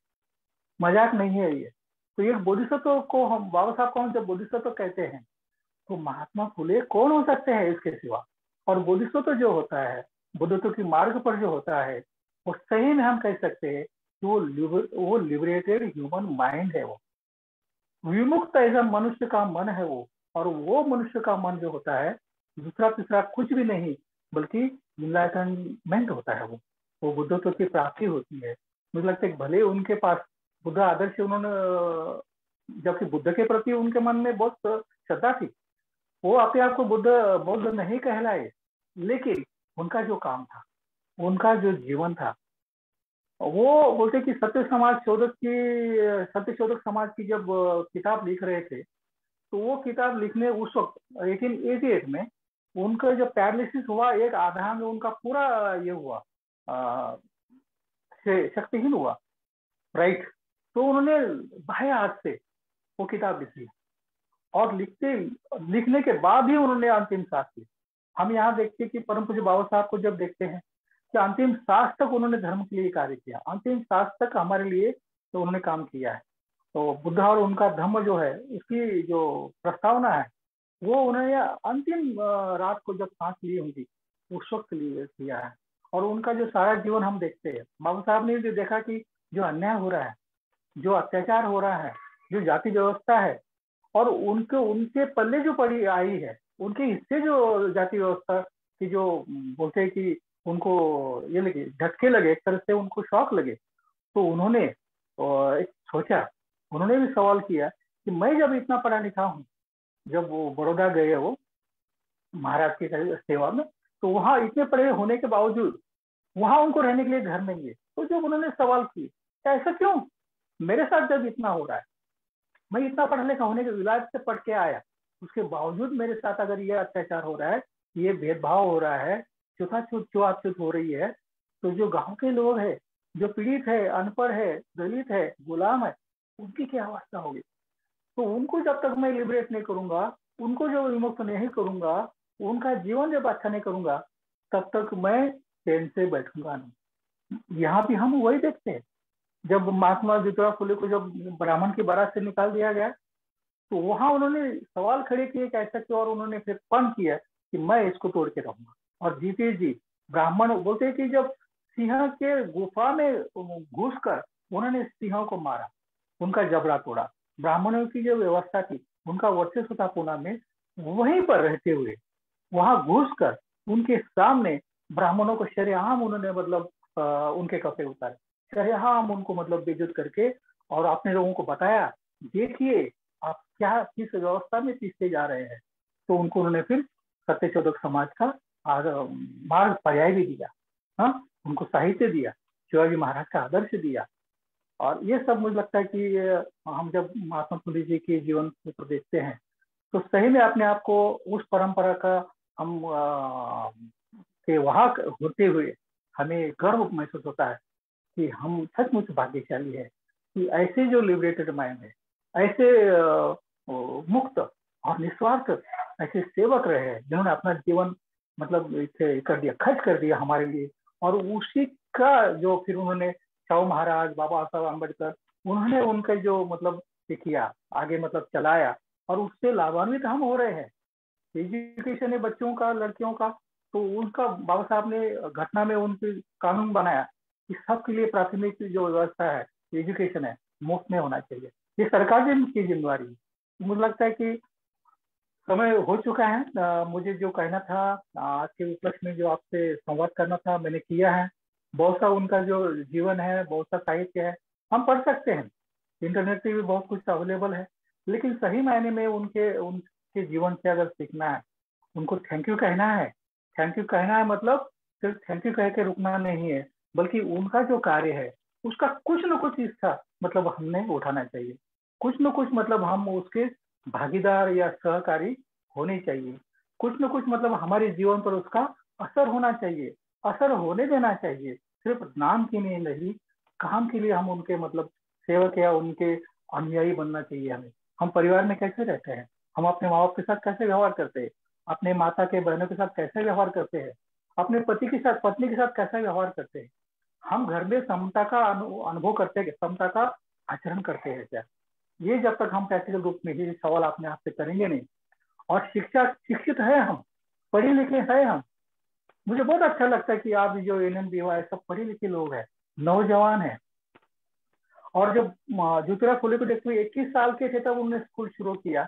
मजाक नहीं है ये। तो एक बोधिसत्व को हम, बाबा साहब को हम जब बोधिसत्व कहते हैं तो महात्मा फुले कौन हो सकते हैं इसके सिवा। और बोधिसत्व जो होता है, बुद्धत्व की मार्ग पर जो होता है, वो सही में हम कह सकते हैं कि वो लिबरेटेड ह्यूमन माइंड है, वो विमुक्त ऐसा मनुष्य का मन है वो। और वो मनुष्य का मन जो होता है दूसरा तीसरा कुछ भी नहीं बल्कि इनलाइटनमेंट होता है। वो बुद्धत्व की प्राप्ति होती है। मुझे लगता है भले उनके पास बुद्ध आदर्श उन्होंने, जबकि बुद्ध के प्रति उनके मन में बहुत श्रद्धा थी, वो अपने आप को बौद्ध नहीं कहलाए, लेकिन उनका जो काम था, उनका जो जीवन था, वो बोलते कि सत्य शोधक समाज की जब किताब लिख रहे थे तो वो किताब लिखने उस वक्त 1888 में उनका जब पैरालिसिस हुआ, एक आधा में उनका पूरा ये हुआ, शक्तिहीन हुआ, राइट। तो उन्होंने बाह्य हाथ से वो किताब लिखी और लिखने के बाद भी उन्होंने अंतिम सांस ली। हम यहाँ देखते हैं कि परम पूज्य बाबा साहब को जब देखते हैं कि अंतिम सांस तक उन्होंने धर्म के लिए कार्य किया, अंतिम सांस तक हमारे लिए तो उन्होंने काम किया है। तो बुद्ध और उनका धम्म जो है, उसकी जो प्रस्तावना है, वो उन्होंने अंतिम रात को जब सांस ली होगी उस वक्त लिए किया है। और उनका जो सारा जीवन हम देखते हैं, बाबा साहब ने भी देखा कि जो अन्याय हो रहा है, जो अत्याचार हो रहा है, जो जाति व्यवस्था है, और उनके पल्ले जो पड़ी आई है, उनके हिस्से जो जाति व्यवस्था की जो बोलते हैं कि उनको ये लगे, झटके लगे, एक तरह से उनको शौक लगे, तो उन्होंने एक सोचा, उन्होंने भी सवाल किया कि मैं जब इतना पढ़ा लिखा हूँ, जब वो बड़ौदा गए वो महाराज की सेवा में, तो वहाँ इतने पढ़े होने के बावजूद वहाँ उनको रहने के लिए घर नहीं है। तो जब उन्होंने सवाल किए ऐसा क्यों, मेरे साथ जब इतना हो रहा है, मैं इतना पढ़ा लिखा होने के विलायत से पढ़ के आया, उसके बावजूद मेरे साथ अगर ये अत्याचार हो रहा है, ये भेदभाव हो रहा है, छुआछूत हो रही है, तो जो गांव के लोग हैं, जो पीड़ित है, अनपढ़ है, दलित है, गुलाम है, उनकी क्या अवस्था होगी। तो उनको जब तक मैं लिबरेट नहीं करूंगा, उनको जो विमुक्त नहीं करूंगा, उनका जीवन जब अच्छा नहीं करूंगा, तब तक मैं चैन से बैठूंगा नहीं। यहाँ भी हम वही देखते हैं, जब महात्मा ज्योतिराव फुले को जब ब्राह्मण की बारात से निकाल दिया गया, तो वहां उन्होंने सवाल खड़े किए कि ऐसा क्यों, और उन्होंने फिर प्रण किया कि मैं इसको तोड़ के रहूंगा। और जीते जी ब्राह्मण बोलते हैं कि जब सिंह के गुफा में घुसकर उन्होंने सिंहों को मारा, उनका जबड़ा तोड़ा, ब्राह्मणों की जो व्यवस्था थी, उनका वर्चस्व था पुणे में, वहीं पर रहते हुए वहां घुसकर उनके सामने ब्राह्मणों को शरेआम उन्होंने मतलब उनके कपड़े उतारे, शरेआम उनको मतलब बेइज्जत करके, और आपने लोगों को बताया देखिए आप क्या किस व्यवस्था में पीछे जा रहे हैं। तो उनको उन्होंने फिर सत्यशोधक समाज का मार्ग पर्याय भी दिया, हाँ, उनको साहित्य दिया, शिवाजी महाराज का आदर्श दिया। और ये सब मुझे लगता है कि हम जब महात्मा फुले जी के जीवन को देखते हैं तो सही में अपने आप को उस परंपरा का हम के वहाँ होते हुए हमें गर्व महसूस होता है कि हम सचमुच भाग्यशाली है कि ऐसे जो लिबरेटेड माइंड है, ऐसे मुक्त और निस्वार्थ ऐसे सेवक रहे हैं जिन्होंने अपना जीवन मतलब कर दिया, खर्च कर दिया हमारे लिए। और उसी का जो फिर उन्होंने शाहू महाराज, बाबा साहब अम्बेडकर, उन्होंने उनका जो मतलब किया आगे मतलब चलाया, और उससे लाभान्वित हम हो रहे हैं। एजुकेशन है बच्चों का, लड़कियों का, तो उनका बाबा साहब ने घटना में उनकी कानून बनाया कि सबके लिए प्राथमिक जो व्यवस्था है एजुकेशन है मुफ्त में होना चाहिए। ये सरकार की जिम्मेवारी है। मुझे लगता है कि समय हो चुका है। मुझे जो कहना था आज के उपलक्ष्य में, जो आपसे संवाद करना था, मैंने किया है। बहुत सा उनका जो जीवन है, बहुत सा साहित्य है, हम पढ़ सकते हैं, इंटरनेट पे भी बहुत कुछ अवेलेबल है, लेकिन सही मायने में उनके जीवन से अगर सीखना है, उनको थैंक यू कहना है। थैंक यू कहना है मतलब सिर्फ थैंक यू कह के रुकना नहीं है, बल्कि उनका जो कार्य है उसका कुछ न कुछ हिस्सा मतलब हमने उठाना चाहिए, कुछ न कुछ मतलब हम उसके भागीदार या सहकारी होने चाहिए, कुछ न कुछ मतलब हमारे जीवन पर उसका असर होना चाहिए, असर होने देना चाहिए। सिर्फ नाम के लिए नहीं, काम के लिए हम उनके मतलब सेवक या उनके अनुयायी बनना चाहिए। हमें, हम परिवार में कैसे रहते हैं, हम अपने माँ बाप के साथ कैसे व्यवहार करते हैं, अपने माता के बहनों के साथ कैसे व्यवहार करते हैं, अपने पति के साथ, पत्नी के साथ कैसा व्यवहार करते हैं, हम घर में समता का अनुभव करते हैं, समता का आचरण करते हैं क्या, ये जब तक हम प्रैक्टिकल रूप में ये सवाल अपने आप से करेंगे नहीं। और शिक्षित है हम, पढ़े लिखे हैं हम, मुझे बहुत अच्छा लगता है कि आप जो NNBY सब पढ़े लिखे लोग हैं, नौजवान हैं। और जब ज्योतिराव फुले को देखते हुए 21 साल के थे तब उन्होंने स्कूल शुरू किया,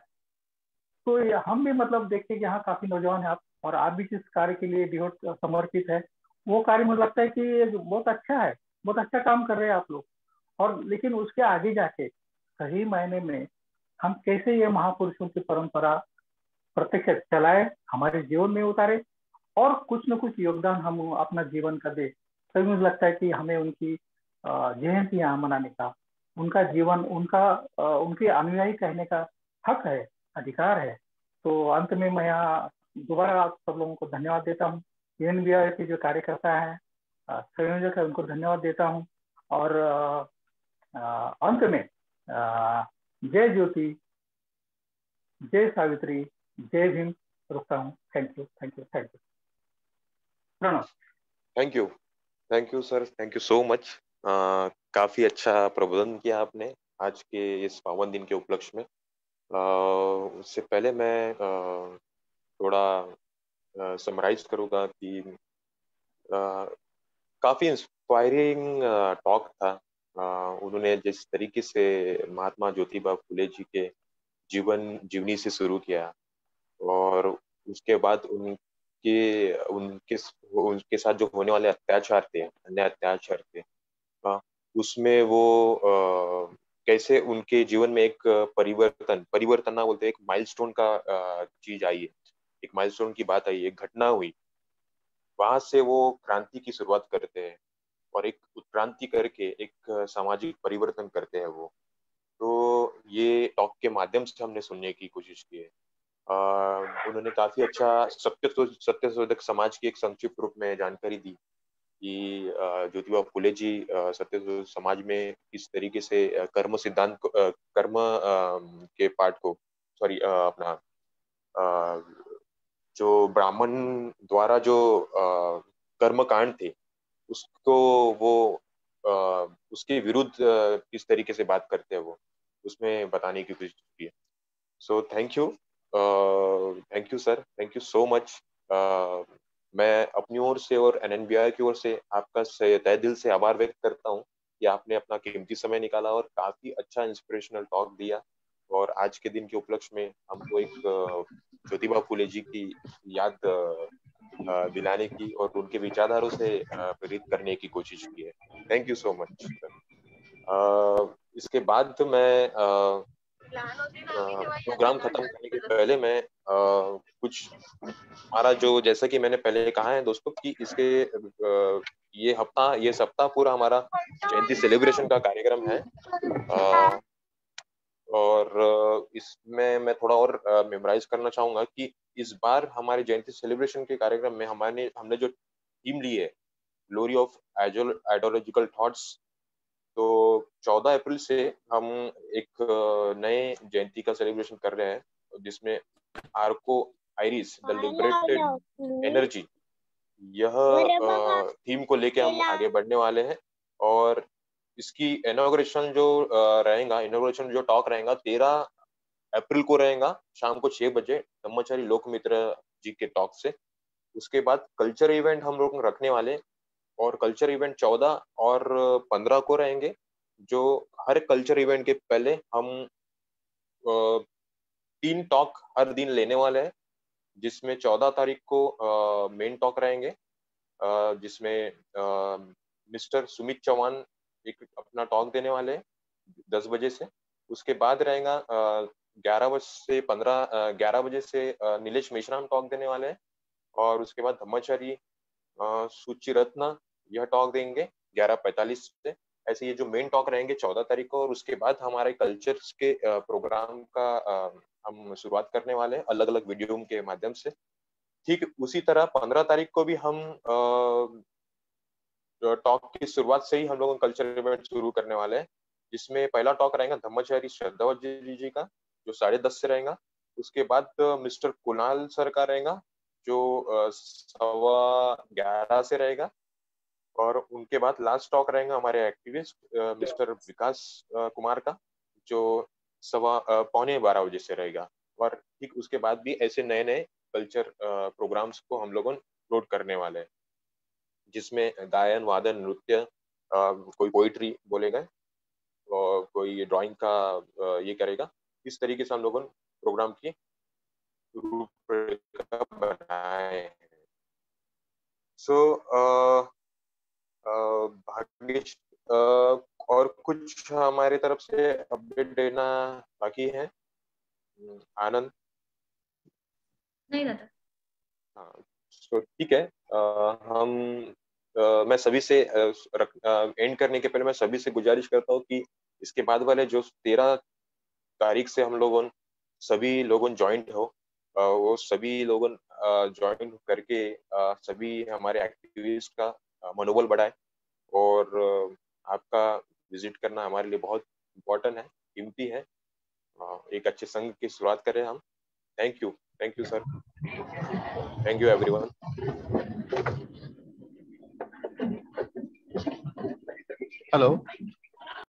तो हम भी मतलब देखते हैं कि यहाँ काफी नौजवान है आप, और आप भी जिस कार्य के लिए डिवोट समर्पित है, वो कार्य मुझे लगता है कि बहुत अच्छा है, बहुत अच्छा काम कर रहे हैं आप लोग। और लेकिन उसके आगे जाके सही मायने में हम कैसे ये महापुरुषों की परंपरा प्रत्यक्ष चलाए, हमारे जीवन में उतारे, और कुछ न कुछ योगदान हम अपना जीवन का दे। तभी मुझे लगता है कि हमें उनकी जयंतियां मनाने का, उनका जीवन, उनके अनुयायी कहने का हक है, अधिकार है। तो अंत में मैं यहाँ दोबारा आप सब लोगों को धन्यवाद देता हूँ। NNBY के जो कार्यकर्ता है, संयोजक है, उनको धन्यवाद देता हूँ। और अंत में जय ज्योति, जय सावित्री, जय भीम रुकता हूँ। Thank you, thank you, thank you. Pranav. Thank you sir, thank you so much. काफी अच्छा प्रबंधन किया आपने आज के इस पावन दिन के उपलक्ष्य में। उससे पहले मैं थोड़ा समराइज करूँगा कि काफी इंस्पायरिंग टॉक था। उन्होंने जिस तरीके से महात्मा ज्योतिबा फुले जी के जीवनी से शुरू किया, और उसके बाद उनके उनके उनके साथ जो होने वाले अत्याचार थे, अन्य अत्याचार थे, उसमें वो कैसे उनके जीवन में एक परिवर्तन ना बोलते, एक माइलस्टोन का चीज आई है, एक माइलस्टोन की बात आई, एक घटना हुई, वहां से वो क्रांति की शुरुआत करते हैं और एक उत्क्रांति करके एक सामाजिक परिवर्तन करते हैं वो। तो ये टॉक के माध्यम से हमने सुनने की कोशिश की है। उन्होंने काफी अच्छा सत्यशोधक समाज की एक संक्षिप्त रूप में जानकारी दी कि ज्योतिबा फुले जी सत्यशोधक समाज में किस तरीके से कर्म सिद्धांत कर्म के पाठ को, सॉरी अपना जो ब्राह्मण द्वारा जो कर्म कांड थे उसको वो उसके विरुद्ध किस तरीके से बात करते हैं वो, उसमें बताने की कोशिश की है। So thank you sir, thank you so much. मैं अपनी ओर से और NNBY की ओर से आपका तहे दिल से आभार व्यक्त करता हूँ कि आपने अपना कीमती समय निकाला और काफी अच्छा इंस्पिरेशनल टॉक दिया, और आज के दिन के उपलक्ष्य में हमको एक ज्योतिबा फुले जी की याद दिलाने की और उनके विचारधारों से प्रेरित करने की कोशिश की है। Thank you so much sir. इसके बाद मैं प्रोग्राम खत्म करने के पहले मैं कुछ हमारा जो, जैसा कि मैंने पहले कहा है दोस्तों कि ये सप्ताह पूरा हमारा जयंती सेलिब्रेशन का कार्यक्रम है। और इसमें मैं थोड़ा और मेमोराइज करना चाहूंगा कि इस बार हमारे जयंती सेलिब्रेशन के कार्यक्रम में हमने जो थीम ली है, ग्लोरी ऑफ आइडियोलॉजिकल थॉट्स। तो 14 अप्रैल से हम एक नए जयंती का सेलिब्रेशन कर रहे हैं, जिसमें आर्को आइरिस द लिबरेटेड एनर्जी, यह थीम को लेके हम आगे बढ़ने वाले हैं। और इसकी इनॉग्रेशन जो टॉक रहेगा 13 अप्रैल को रहेगा, शाम को 6 बजे ब्रह्मचारी लोकमित्र जी के टॉक से। उसके बाद कल्चर इवेंट हम लोग रखने वाले, और कल्चर इवेंट 14 और 15 को रहेंगे। जो हर कल्चर इवेंट के पहले हम 3 टॉक हर दिन लेने वाले हैं, जिसमें 14 तारीख को मेन टॉक रहेंगे, जिसमें मिस्टर सुमित चौहान एक अपना टॉक देने वाले हैं 10 बजे से। उसके बाद रहेगा 11 बजे से नीलेश मेश्राम टॉक देने वाले हैं, और उसके बाद ब्रह्मचारी सुचिरत्ना यह टॉक देंगे 11:45 से। ऐसे ये जो मेन टॉक रहेंगे 14 तारीख को, और उसके बाद हमारे कल्चर्स के प्रोग्राम का हम शुरुआत करने वाले हैं अलग अलग वीडियो के माध्यम से। ठीक उसी तरह 15 तारीख को भी हम टॉक की शुरुआत से ही हम लोग कल्चर इवेंट शुरू करने वाले हैं, जिसमें पहला टॉक रहेगा ब्रह्मचारी श्रद्धावत जी का, जो 10:30 से रहेगा। उसके बाद मिस्टर कुणाल सर का रहेगा जो 11:15 से रहेगा। और उनके बाद लास्ट टॉक रहेगा हमारे एक्टिविस्ट मिस्टर विकास कुमार का, जो 11:15 बजे से रहेगा। और ठीक उसके बाद भी ऐसे नए नए कल्चर प्रोग्राम्स को हम लोग लोड करने वाले हैं, जिसमें गायन, वादन, नृत्य, कोई पोइट्री बोलेगा और कोई ड्राइंग का ये करेगा। इस तरीके से हम लोगों ने प्रोग्राम की रूपरेखा बनाए। सो भाग्येश, और कुछ हमारे तरफ से अपडेट देना बाकी है? आनंद? नहीं दादा। हाँ, तो ठीक है। मैं सभी से एंड करने के पहले मैं सभी से गुजारिश करता हूँ कि इसके बाद वाले जो 13 तारीख से हम लोगों सभी लोगों ज्वाइंट हो, वो सभी लोगों ज्वाइन करके सभी हमारे एक्टिविस्ट का मनोबल बढ़ाए। और आपका विजिट करना हमारे लिए बहुत इम्पोर्टेंट है, कीमती है। एक अच्छे संघ की शुरुआत करें हम। Thank you sir, thank you everyone. Hello.